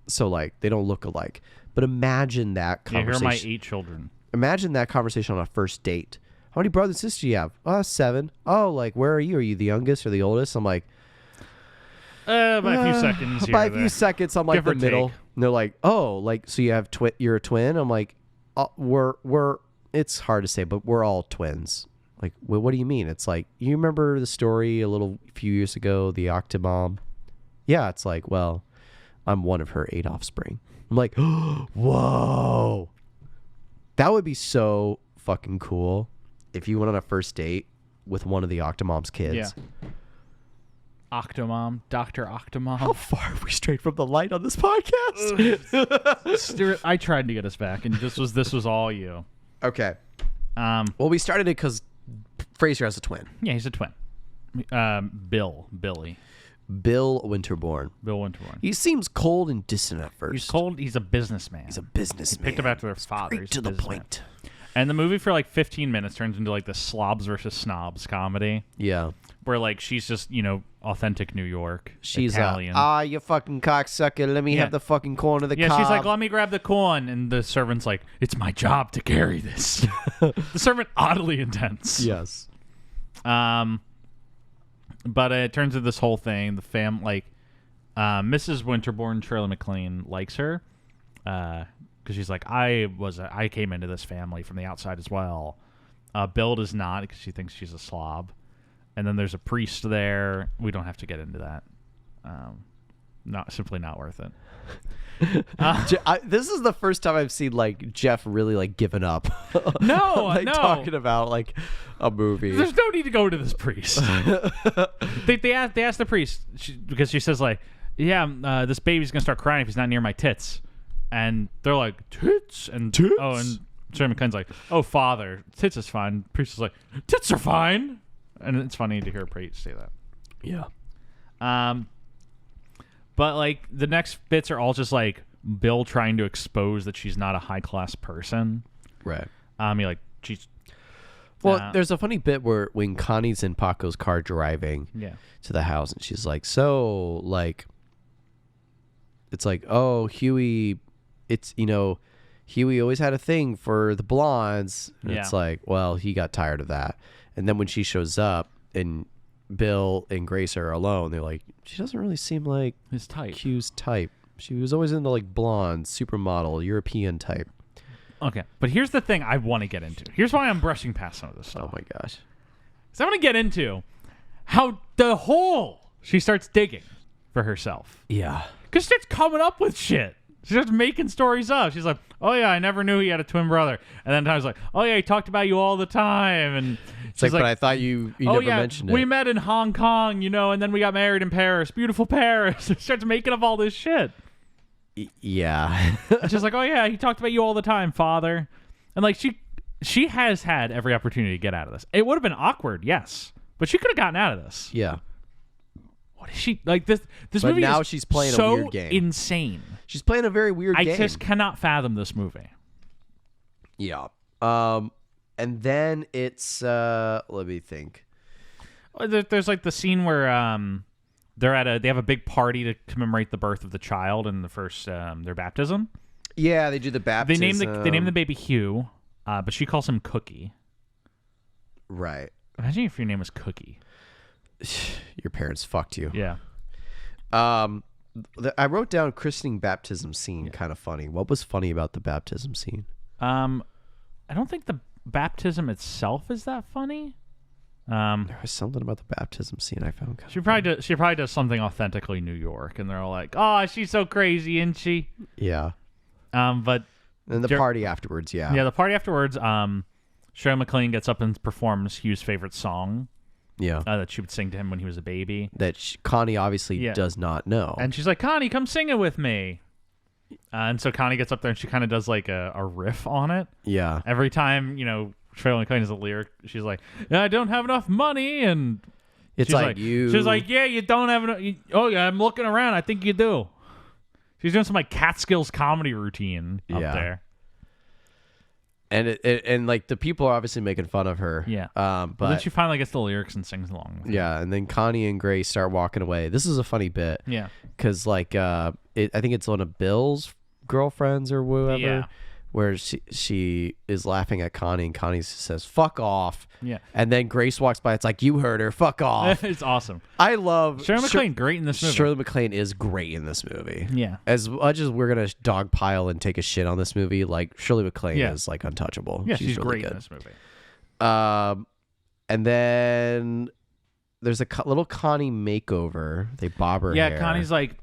So like they don't look alike. But imagine that Yeah, here are conversation. my 8 children. Imagine that conversation on a first date. How many brothers and sisters do you have? 7. Oh, like where are you? Are you the youngest or the oldest? I'm like, By a few seconds. by a here or few there. seconds, I'm like Give the or middle. take. And they're like, oh, like so you have you're a twin. I'm like, we're. It's hard to say, but we're all twins. Like, well, what do you mean? It's like, you remember the story a few years ago, the Octomom? Yeah, it's like, well, I'm one of her 8 offspring. I'm like, whoa. That would be so fucking cool if you went on a first date with one of the Octomom's kids. Yeah. Octomom, Dr. Octomom. How far are we straight from the light on this podcast? Stuart, I tried to get us back, and this was all you. Okay. Well, Well, we started it because Fraser has a twin. yeah, he's a twin. Billy Bill Winterbourne. Winterbourne. He seems cold and distant at first. He's cold. He's a businessman. He's a businessman. Picked up after their father. Straight He's to a the businessman. point. And the movie for like 15 minutes turns into like the slobs versus snobs comedy, Yeah. where like she's just authentic New York. She's Italian. you fucking cocksucker. Let me Yeah. have the fucking corn of the Yeah, cob. she's like, let me grab the corn. And the servant's like, it's my job to carry this. The servant, oddly intense. Yes. But it turns into this whole thing. The Mrs. Winterbourne, Shirley MacLaine, likes her. Because she's like, I came into this family from the outside as well. Bill does not, because she thinks she's a slob. And then there's a priest there. We don't have to get into that. Simply not worth it. This is the first time I've seen like Jeff really like giving up. No, like no. talking about like a movie. There's no need to go to this priest. they ask the priest because she says like, yeah, this baby's gonna start crying if he's not near my tits, and they're like, tits and Tits? oh, and Shirley MacLaine's like, oh, father, tits is fine. Priest is like, tits are fine, and it's funny to hear a priest say that. Yeah. But like the next bits are all just like Bill trying to expose that she's not a high class person. Right. She's Well, there's a funny bit where when Connie's in Paco's car driving to the house, and she's like, so, like, it's like, oh, Huey, Huey always had a thing for the blondes. And it's like, well, he got tired of that. And then when she shows up and Bill and Grace are alone, they're like, she doesn't really seem like his type. Hugh's type. She was always into, like, blonde, supermodel, European type. Okay, but here's the thing I want to get into. Here's why I'm brushing past some of this stuff. Oh, my gosh. So I want to get into how she starts digging for herself. Yeah. Because she starts coming up with shit. She starts making stories up. She's like, oh, yeah, I never knew he had a twin brother. And then I was like, oh, yeah, he talked about you all the time. And It's like, but I thought you never mentioned it. We met in Hong Kong, and then we got married in Paris. Beautiful Paris. She starts making up all this shit. Yeah. And she's like, oh, yeah, he talked about you all the time, father. And, like, she has had every opportunity to get out of this. It would have been awkward, yes. But she could have gotten out of this. Yeah. What is she like? This But movie now is she's playing a so weird game. insane. She's playing a very weird game. I just cannot fathom this movie. Yeah. And then it's let me think. There's like the scene where they have a big party to commemorate the birth of the child and the first their baptism. Yeah, they do the baptism. They name the baby Hugh, but she calls him Cookie. Right. Imagine if your name was Cookie. Your parents fucked you. Yeah. I wrote down christening baptism scene. Kind of funny. What was funny about the baptism scene? I don't think the baptism itself is that funny. There was something about the baptism scene I found. She probably does something authentically New York, and they're all like, "Oh, she's so crazy, isn't she?" Yeah. But And the party afterwards. Yeah. the party afterwards. Shirley MacLaine gets up and performs Hugh's favorite song. Yeah. That she would sing to him when he was a baby. That Connie obviously does not know. And she's like, "Connie, come sing it with me." And so Connie gets up there and she kind of does like a riff on it. Yeah. Every time, Shirley MacLaine is a lyric, she's like, "I don't have enough money," and It's she's like you. She's like, "Yeah, you don't have enough." Oh yeah, I'm looking around. I think you do. She's doing some like Catskills comedy routine up there. And and like the people are obviously making fun of her. Yeah. But then she finally gets the lyrics and sings along with it. Yeah, and then Connie and Grace start walking away. This is a funny bit. Yeah. Because like I think it's one of Bill's girlfriends or whoever. Yeah. Where she is laughing at Connie and Connie says, "Fuck off." Yeah. And then Grace walks by. It's like, "You heard her. Fuck off." It's awesome. I love Shirley MacLaine. Great in this movie. Shirley MacLaine is great in this movie. Yeah. As much as we're gonna dogpile and take a shit on this movie, like Shirley MacLaine is like untouchable. Yeah, she's really great good. in this movie. And then there's a little Connie makeover. They bob her hair. Yeah, Connie's like,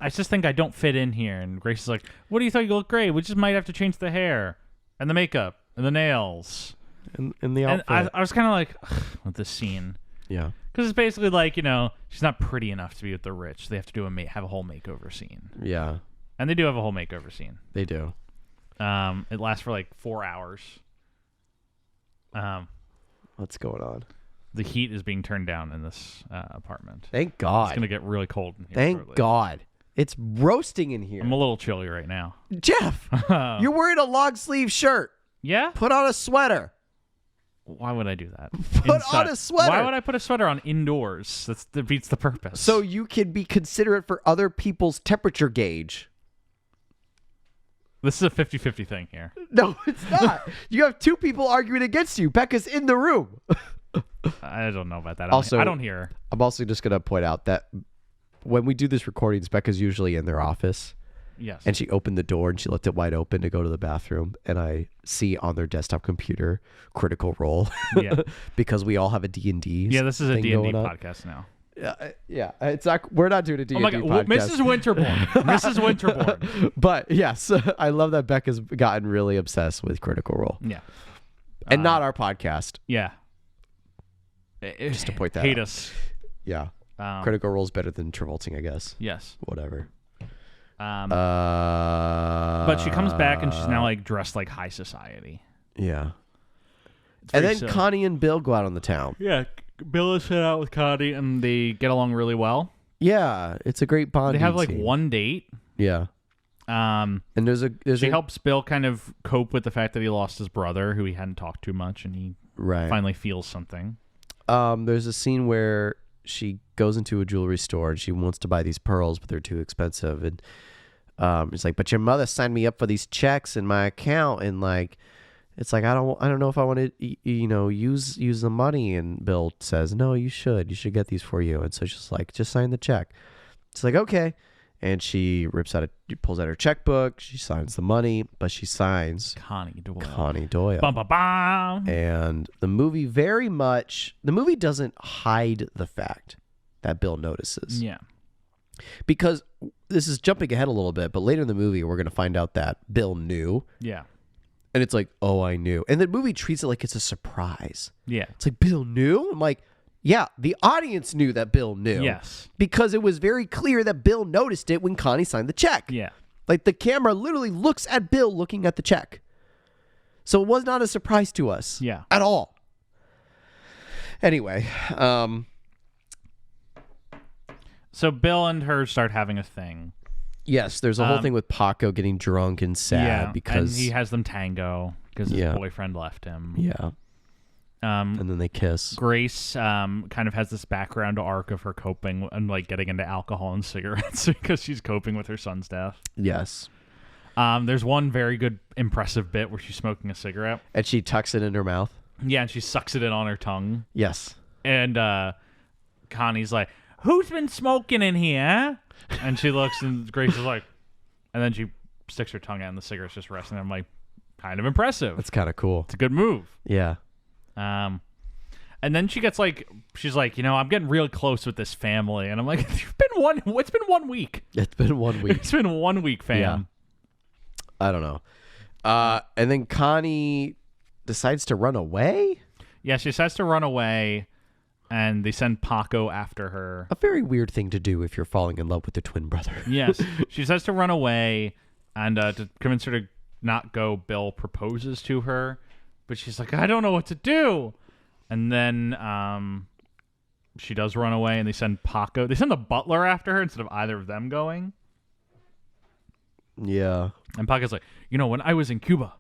I just think I don't fit in here. And Grace is like, "What do you think? You look great. We just might have to change the hair and the makeup and the nails." in the outfit. And I was kind of like, ugh, with this scene. Yeah. Because it's basically like, she's not pretty enough to be with the rich. They have to have a whole makeover scene. Yeah. And they do have a whole makeover scene. They do. It lasts for like 4 hours. What's going on? The heat is being turned down in this apartment. Thank God. It's going to get really cold in here Thank shortly. God. It's roasting in here. I'm a little chilly right now. Jeff, you're wearing a long sleeve shirt. Yeah? Put on a sweater. Why would I do that? Put on a sweater. Why would I put a sweater on indoors? That defeats the purpose. So you can be considerate for other people's temperature gauge. This is a 50-50 thing here. No, it's not. You have two people arguing against you. Becca's in the room. I don't know about that. I don't hear her. I'm also just going to point out that when we do this recordings, Becca's usually in their office. Yes. And she opened the door and she left it wide open to go to the bathroom. And I see on their desktop computer Critical Role. Yeah. Because we all have a D&D. Yeah, this is a D&D going on. podcast now. Yeah, it's not. We're not doing a D&D Oh my God, podcast. Mrs. Winterbourne. Mrs. Winterbourne. But yes, I love that Becca's gotten really obsessed with Critical Role. Yeah. And not our podcast. Yeah. Just to point that Hate out. us. Yeah. Critical Role is better than Travolting, I guess. Yes. Whatever. But she comes back and she's now like dressed like high society. Yeah. It's And very then silly. Connie and Bill go out on the town. Yeah, Bill is set out with Connie and they get along really well. Yeah, it's a great bonding They have like scene. one date. Yeah. And there's She helps Bill kind of cope with the fact that he lost his brother, who he hadn't talked to much, and he finally feels something. There's a scene where she goes into a jewelry store and she wants to buy these pearls, but they're too expensive. And it's like, but your mother signed me up for these checks in my account, and like, it's like I don't know if I want to use the money. And Bill says, no, you should get these for you. And so she's like, just sign the check. It's like, okay. And she pulls out her checkbook. She signs the money, but she signs Connie Connie Doyle. Bum, bum, bum. And the movie doesn't hide the fact that Bill notices. Yeah. Because this is jumping ahead a little bit, but later in the movie, we're going to find out that Bill knew. Yeah. And it's like, oh, I knew. And the movie treats it like it's a surprise. Yeah. It's like, Bill knew? I'm like, yeah, the audience knew that Bill knew. Yes. Because it was very clear that Bill noticed it when Connie signed the check. Yeah. Like the camera literally looks at Bill looking at the check. So it was not a surprise to us. Yeah. At all. Anyway. So Bill and her start having a thing. Yes, there's a whole thing with Paco getting drunk and sad because and he has them tango because his boyfriend left him. Yeah. And then they kiss. Grace kind of has this background arc of her coping and like getting into alcohol and cigarettes because she's coping with her son's death. Yes. There's one very good, impressive bit where she's smoking a cigarette. And she tucks it in her mouth. Yeah, and she sucks it in on her tongue. Yes. And Connie's like, "Who's been smoking in here?" And she looks, and Grace is like, and then she sticks her tongue out, and the cigarette's just resting. I'm like, kind of impressive. That's kind of cool. It's a good move. Yeah. And then she gets like, she's like, I'm getting real close with this family, and I'm like, it's been 1 week. It's been 1 week. It's been 1 week, fam. Yeah. I don't know. And then Connie decides to run away. Yeah, she decides to run away, and they send Paco after her. A very weird thing to do if you're falling in love with your twin brother. Yes, she decides to run away, and to convince her to not go, Bill proposes to her, but she's like, I don't know what to do. And then she does run away, and they send Paco. They send the butler after her instead of either of them going. Yeah. And Paco's like, when I was in Cuba.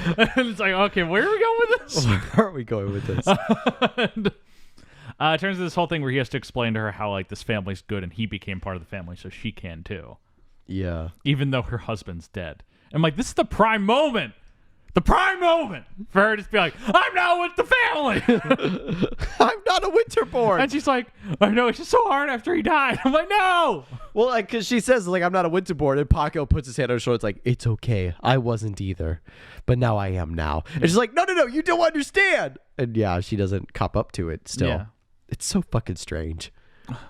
And it's like, okay, where are we going with this? Where are we going with this? And, it turns to this whole thing where he has to explain to her how like this family's good and he became part of the family, so she can too. Yeah. Even though her husband's dead. I'm like, this is the prime moment. The prime moment for her to just be like, I'm now with the family. I'm not a Winterbourne. And she's like, I know, it's just so hard after he died. I'm like, no. Well, like, because she says, like, I'm not a Winterbourne, and Paco puts his hand on her shoulder. It's like, it's okay. I wasn't either. But now I am now. And she's like, no, you don't understand. And yeah, she doesn't cop up to it still. Yeah. It's so fucking strange.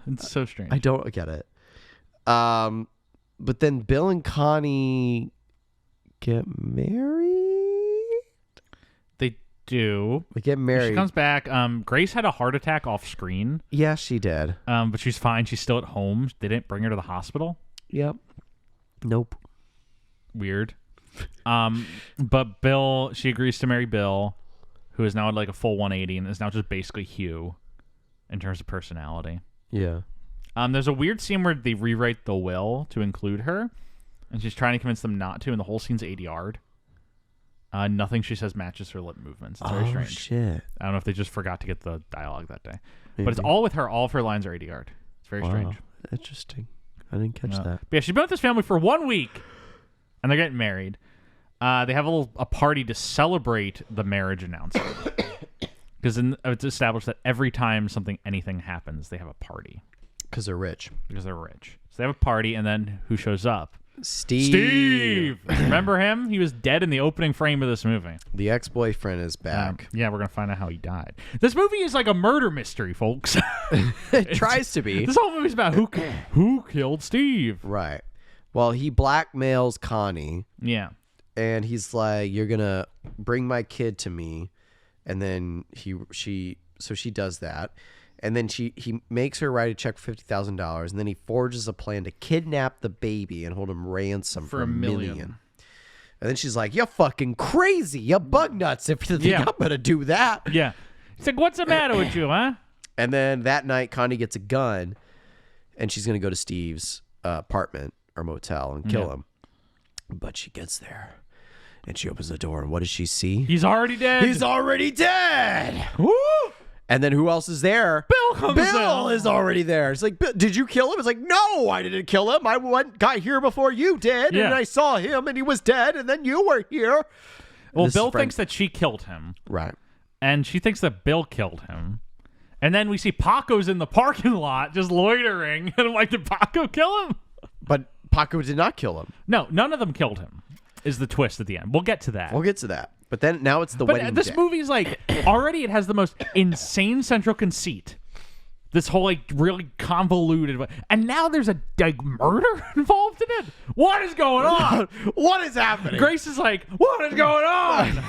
It's so strange. I don't get it. But then Bill and Connie get married? They do. They get married. She comes back. Grace had a heart attack off screen. Yeah, she did. But she's fine. She's still at home. They didn't bring her to the hospital. Yep. Nope. Weird. But Bill, she agrees to marry Bill, who is now at like a full 180 and is now just basically Hugh in terms of personality. Yeah. There's a weird scene where they rewrite the will to include her, and she's trying to convince them not to, and the whole scene's ADR'd. Nothing she says matches her lip movements. It's very strange. Shit. I don't know if they just forgot to get the dialogue that day. Maybe. But it's all with her. All of her lines are ADR'd. It's very strange. Interesting. I didn't catch that. But yeah, she's been with this family for 1 week, and they're getting married. They have a party to celebrate the marriage announcement. Because it's established that every time anything happens, they have a party. Because they're rich. Because they're rich. So they have a party, and then who shows up? Steve! Remember him? He was dead in the opening frame of this movie. The ex-boyfriend is back. Yeah, we're going to find out how he died. This movie is like a murder mystery, folks. It tries to be. This whole movie's about who killed Steve. Right. Well, he blackmails Connie. Yeah. And he's like, you're going to bring my kid to me. And then she does that. And then he makes her write a check for $50,000, and then he forges a plan to kidnap the baby and hold him ransom for $1 million. And then she's like, "You're fucking crazy. You're bug nuts if you think I'm gonna do that." Yeah. He's like, "What's the matter with you, huh?" And then that night, Connie gets a gun, and she's gonna go to Steve's apartment or motel and kill him. But she gets there, and she opens the door, and what does she see? He's already dead. He's already dead. Woo! And then who else is there? Bill is already there. It's like, did you kill him? It's like, no, I didn't kill him. I got here before you did, and I saw him, and he was dead, and then you were here. Well, Bill thinks that she killed him. Right. And she thinks that Bill killed him. And then we see Paco's in the parking lot just loitering. And I'm like, did Paco kill him? But Paco did not kill him. No, none of them killed him, is the twist at the end. We'll get to that. We'll get to that. But then now it's the wedding this day. movie's like, already it has the most insane central conceit. This whole like really convoluted, and now there's a murder involved in it. What is going on? What is happening? Grace is like, what is going on?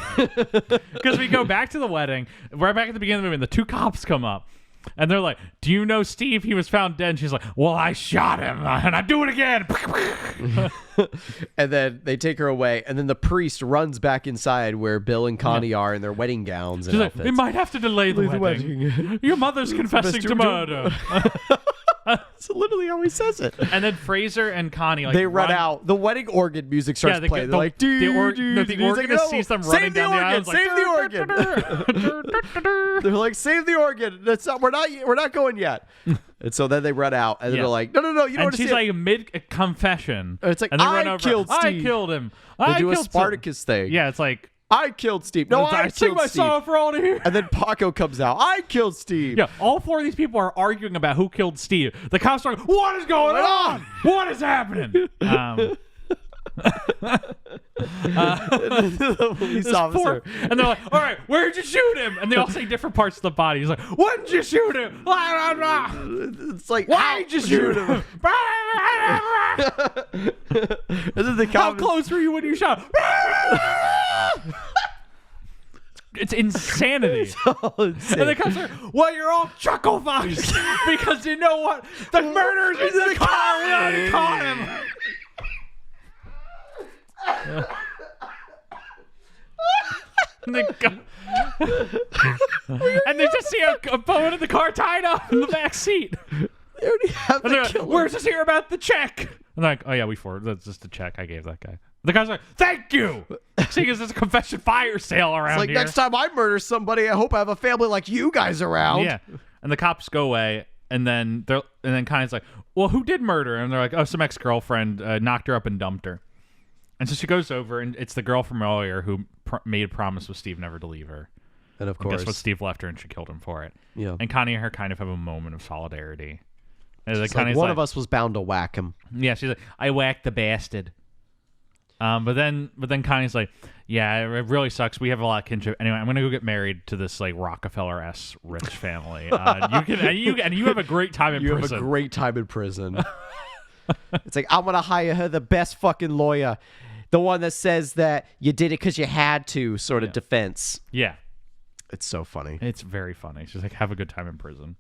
Because we go back to the wedding, right back at the beginning of the movie, and the two cops come up. And they're like, do you know Steve? He was found dead. And she's like, well, I shot him, and I do it again. And then they take her away, and then the priest runs back inside where Bill and Connie are in their wedding gowns and she's outfits. like, we might have to delay the wedding. Your mother's confessing to murder. That's literally how he says it. And then Fraser and Connie, like, They run out. The wedding organ music starts playing. They're like, the organist sees them running down the aisle. Save the organ. They're like, save the organ. That's not. We're not going yet. And so then they run out, and they're like, no, you don't and understand. she's like mid confession. It's like, and they I run over, killed Steve. I killed him. They do a Spartacus thing. Yeah, it's like, I killed Steve. No, I sing killed my Steve. song for all to hear. And then Paco comes out. I killed Steve. Yeah, all four of these people are arguing about who killed Steve. The cops are like, what is going on? What is happening? The police officer. And they're like, all right, where'd you shoot him? And they all say different parts of the body. He's like, when did you shoot him? It's like, Why'd you shoot him? And then the How cop close were you when you shot? It's insanity. And the cops are, well, you're all chuckle fucks because you know what? The murderer's in the car. We already caught him. And they just see a bone in the car tied up in the back seat. They already have And the they're like, killer. where's this here about the check? And they're like, oh yeah, that's just a check I gave that guy. The guy's like, thank you. Seeing as there's a confession fire sale around It's like, here. next time I murder somebody, I hope I have a family like you guys around. Yeah. And the cops go away, and then Connie's like, well, who did murder? And they're like, oh, some ex-girlfriend knocked her up and dumped her. And so she goes over, and it's the girl from earlier who made a promise with Steve never to leave her. And of And course, guess what? Steve left her, and she killed him for it. Yeah. And Connie and her kind of have a moment of solidarity. And it's like one of us was bound to whack him. Yeah, she's like, I whacked the bastard. But then Connie's like, yeah, it really sucks. We have a lot of kinship. Anyway, I'm gonna go get married to this like Rockefeller-esque rich family. You have a great time in You prison. have a great time in prison. It's like, I'm gonna hire her the best fucking lawyer, the one that says that you did it because you had to, sort of defense. Yeah, It's so funny. it's very funny. She's like, have a good time in prison.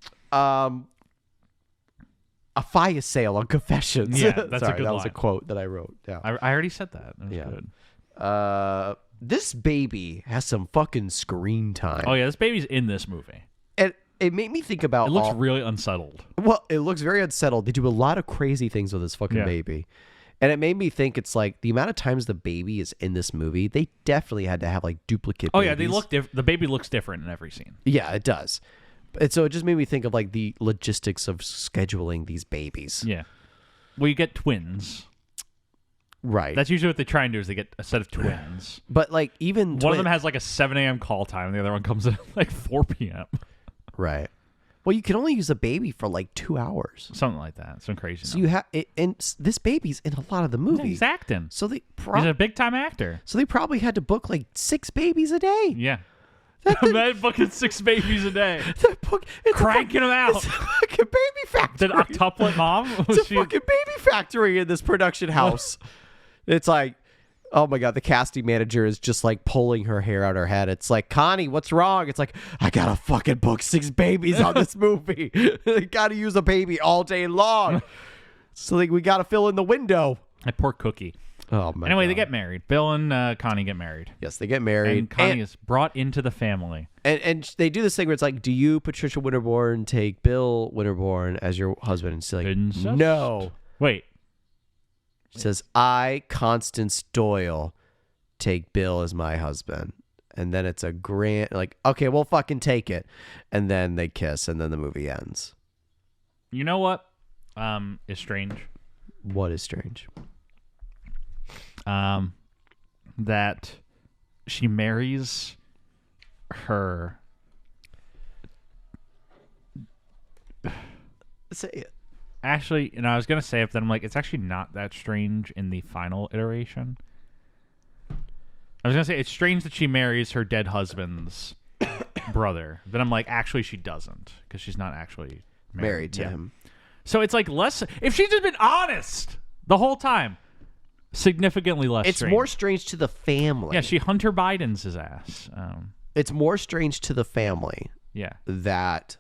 A fire sale on confessions. Yeah, that's a Sorry, good that was a line. quote that I wrote. Yeah. I already said that. That was Yeah. good. This baby has some fucking screen time. Oh yeah, this baby's in this movie. And it made me think about It looks really unsettled. well, it looks very unsettled. They do a lot of crazy things with this fucking Yeah. baby. And it made me think, it's like the amount of times the baby is in this movie, they definitely had to have like duplicate Oh babies. yeah, they look the baby looks different in every scene. Yeah, it does. And so it just made me think of like the logistics of scheduling these babies. Yeah. Well, you get twins. Right. That's usually what they try and do is they get a set of twins. But like even One of them has like a 7 a.m. call time, and the other one comes in at like 4 p.m. right. Well, you can only use a baby for like 2 hours. Something like that. Some crazy. So you have this baby's in a lot of the movie. He's acting. So they He's a big time actor. so they probably had to book like 6 babies a day. Yeah. Man booking 6 babies a day, It's cranking them out. It's a fucking baby factory. Did octuplet mom? It's a fucking baby factory in this production house. It's like, oh my God, the casting manager is just like pulling her hair out her head. It's like, Connie, what's wrong? It's like, I gotta fucking book 6 babies on this movie. I gotta use a baby all day long. So like, we gotta fill in the window. That poor Cookie. Oh my Anyway, God. they get married. Bill and Connie get married. Yes, they get married. And Connie is brought into the family. And they do this thing where it's like, do you, Patricia Winterbourne, take Bill Winterbourne as your husband? And she's like, Incest? no. Wait. She says, I, Constance Doyle, take Bill as my husband. And then it's a grand, like, okay, we'll fucking take it. And then they kiss, and then the movie ends. You know what is strange? What is strange? That she marries her. Say it. Actually, I was gonna say it, but then I'm like, it's actually not that strange in the final iteration. I was gonna say it's strange that she marries her dead husband's brother. Then I'm like, actually, she doesn't because she's not actually Married to Yeah. him. So it's like less. If she's just been honest the whole time, significantly less. It's strange. more strange to the family. Yeah, she Hunter Biden's his ass. It's more strange to the family Yeah. that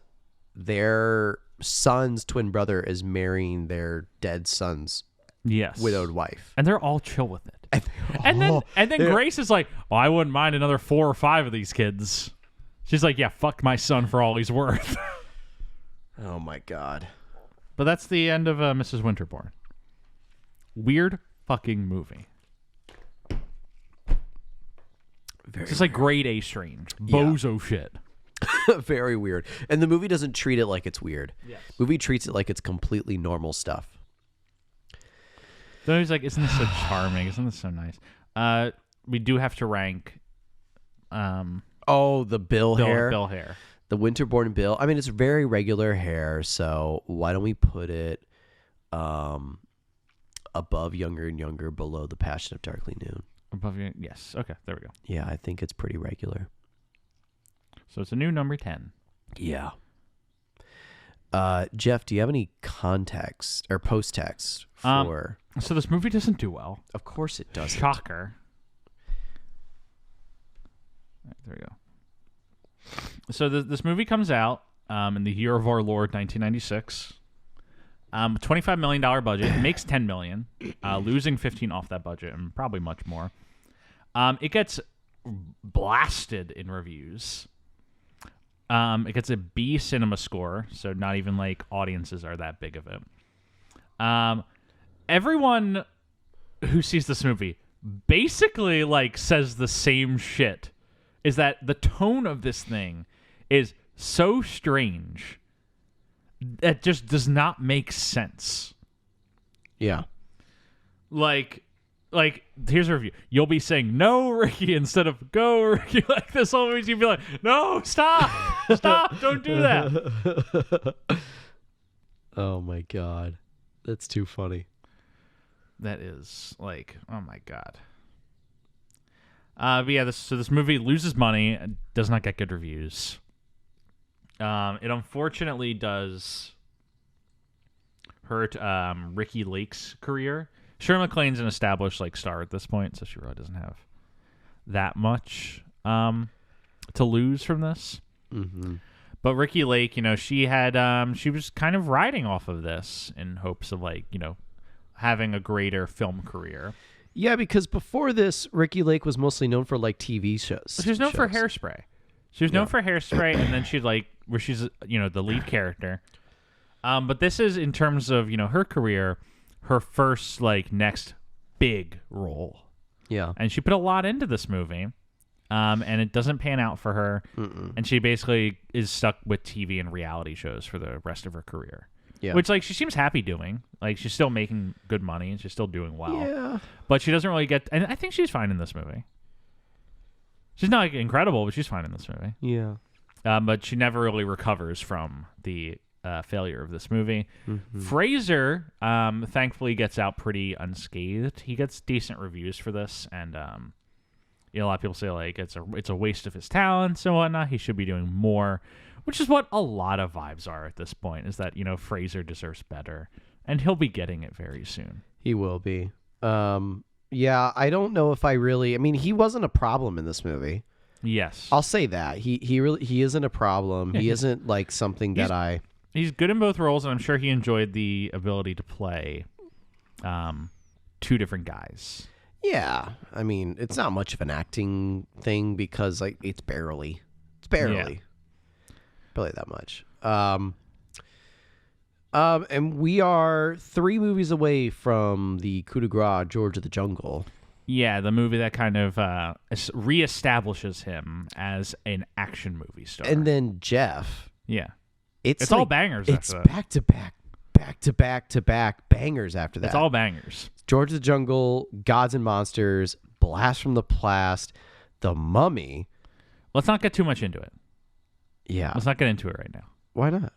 their son's twin brother is marrying their dead son's Yes. widowed wife. And they're all chill with it. And then Grace is like, well, I wouldn't mind another 4 or 5 of these kids. She's like, yeah, fuck my son for all he's worth. oh my God. But that's the end of Mrs. Winterbourne. Weird fucking movie. It's just like grade A strange. Bozo shit. Very weird. And the movie doesn't treat it like it's weird. Yes. Movie treats it like it's completely normal stuff. Then he's like, isn't this so charming? Isn't this so nice? We do have to rank the Bill hair. Bill hair. The Winterbourne Bill. I mean, it's very regular hair, so why don't we put it above Younger and Younger, below The Passion of Darkly Noon? Above you. Yes. Okay, there we go. Yeah, I think it's pretty regular. So it's a new number 10. Yeah. Jeff, do you have any context or post-text for... So this movie doesn't do well. Of course it doesn't. Shocker. Right, there we go. So this movie comes out in the year of our Lord, 1996. $25 million budget. It makes $10 million, losing 15 off that budget and probably much more. It gets blasted in reviews. It gets a B cinema score, so not even like audiences are that big of it. Everyone who sees this movie basically like says the same shit. Is that the tone of this thing is so strange that just does not make sense. Yeah. Like here's a review. You'll be saying no, Ricky, instead of go, Ricky. Like this whole movie, you'd be like, no, stop, don't do that. Oh my god, that's too funny. That is like, oh my god. But yeah, this movie loses money, does not get good reviews. It unfortunately does hurt Ricky Lake's career. Shirley MacLaine's an established like star at this point, so she really doesn't have that much to lose from this. Mm-hmm. But Ricky Lake, she had she was kind of riding off of this in hopes of like having a greater film career. Yeah, because before this, Ricky Lake was mostly known for like TV shows. She was known for Hairspray. She was known for Hairspray, and then she'd like where she's the lead character. But this is in terms of her career, her first like next big role. Yeah, and she put a lot into this movie, and it doesn't pan out for her. And she basically is stuck with TV and reality shows for the rest of her career. Yeah. Which, like, she seems happy doing. Like, she's still making good money and she's still doing well. Yeah. But she doesn't really get... And I think she's fine in this movie. She's not like, incredible, but she's fine in this movie. Yeah. But she never really recovers from the failure of this movie. Mm-hmm. Fraser, thankfully, gets out pretty unscathed. He gets decent reviews for this. And, a lot of people say, like, it's a waste of his talents and whatnot. He should be doing more. Which is what a lot of vibes are at this point, is that, Fraser deserves better. And he'll be getting it very soon. He will be. Yeah, I don't know if I really... I mean, he wasn't a problem in this movie. Yes. I'll say that. He isn't a problem. Yeah, he isn't, like, something that I... He's good in both roles, and I'm sure he enjoyed the ability to play two different guys. Yeah. I mean, it's not much of an acting thing because, like, it's barely. Yeah. Barely that much. And we are 3 movies away from the coup de grace, George of the Jungle. Yeah, the movie that kind of reestablishes him as an action movie star. And then Jeff. Yeah. It's like, all bangers it's after that. back to back bangers after that. It's all bangers. George of the Jungle, Gods and Monsters, Blast from the Past, The Mummy. Let's not get too much into it. Yeah. Let's not get into it right now. Why not?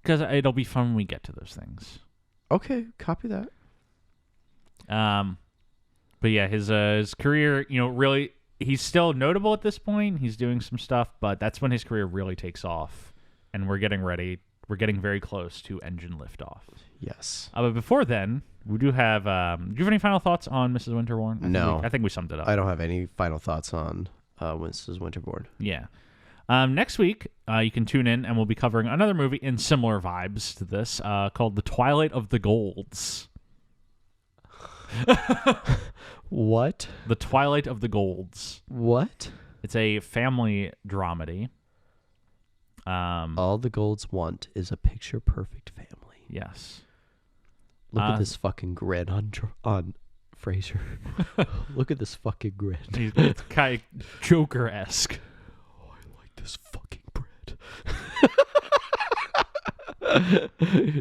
Because it'll be fun when we get to those things. Okay, copy that. But yeah, his career, really, he's still notable at this point. He's doing some stuff, but that's when his career really takes off. And we're getting ready. We're getting very close to engine liftoff. Yes. But before then, we do have... do you have any final thoughts on Mrs. Winterbourne? No. I think we summed it up. I don't have any final thoughts on Mrs. Winterbourne. Yeah. Next week, you can tune in, and we'll be covering another movie in similar vibes to this called The Twilight of the Golds. What? The Twilight of the Golds. What? It's a family dramedy. All the Golds want is a picture-perfect family. Yes. Look at this fucking grin on Fraser. Look at this fucking grin. It's kind of Joker-esque. Oh, I like this fucking bread.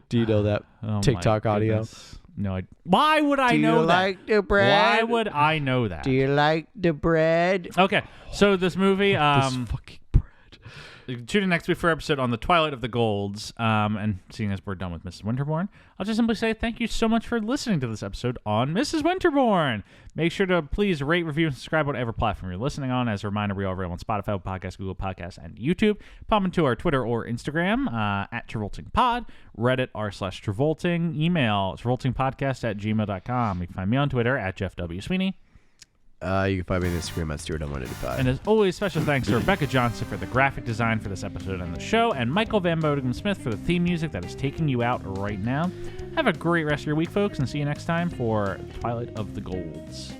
Do you know that Oh, TikTok my audio? goodness. No, why would I Do know you that? like the bread? Why would I know that? Do you like the bread? Okay, so this movie, This fucking bread. tune in next week for our episode on the Twilight of the Golds. And seeing as we're done with Mrs. Winterbourne, I'll just simply say thank you so much for listening to this episode on Mrs. Winterbourne. Make sure to please rate, review, and subscribe whatever platform you're listening on. As a reminder, we are available on Spotify, Podcast, Google Podcasts, and YouTube. Pop into our Twitter or Instagram at TravoltingPod, Reddit r/Travolting, email travoltingpodcast@gmail.com. You can find me on Twitter at Jeff W. Sweeney. You can find me on Instagram at Stuart @185. And as always, special thanks to Rebecca Johnson for the graphic design for this episode and the show, and Michael Van Bodegum Smith for the theme music that is taking you out right now. Have a great rest of your week, folks, and see you next time for Twilight of the Golds.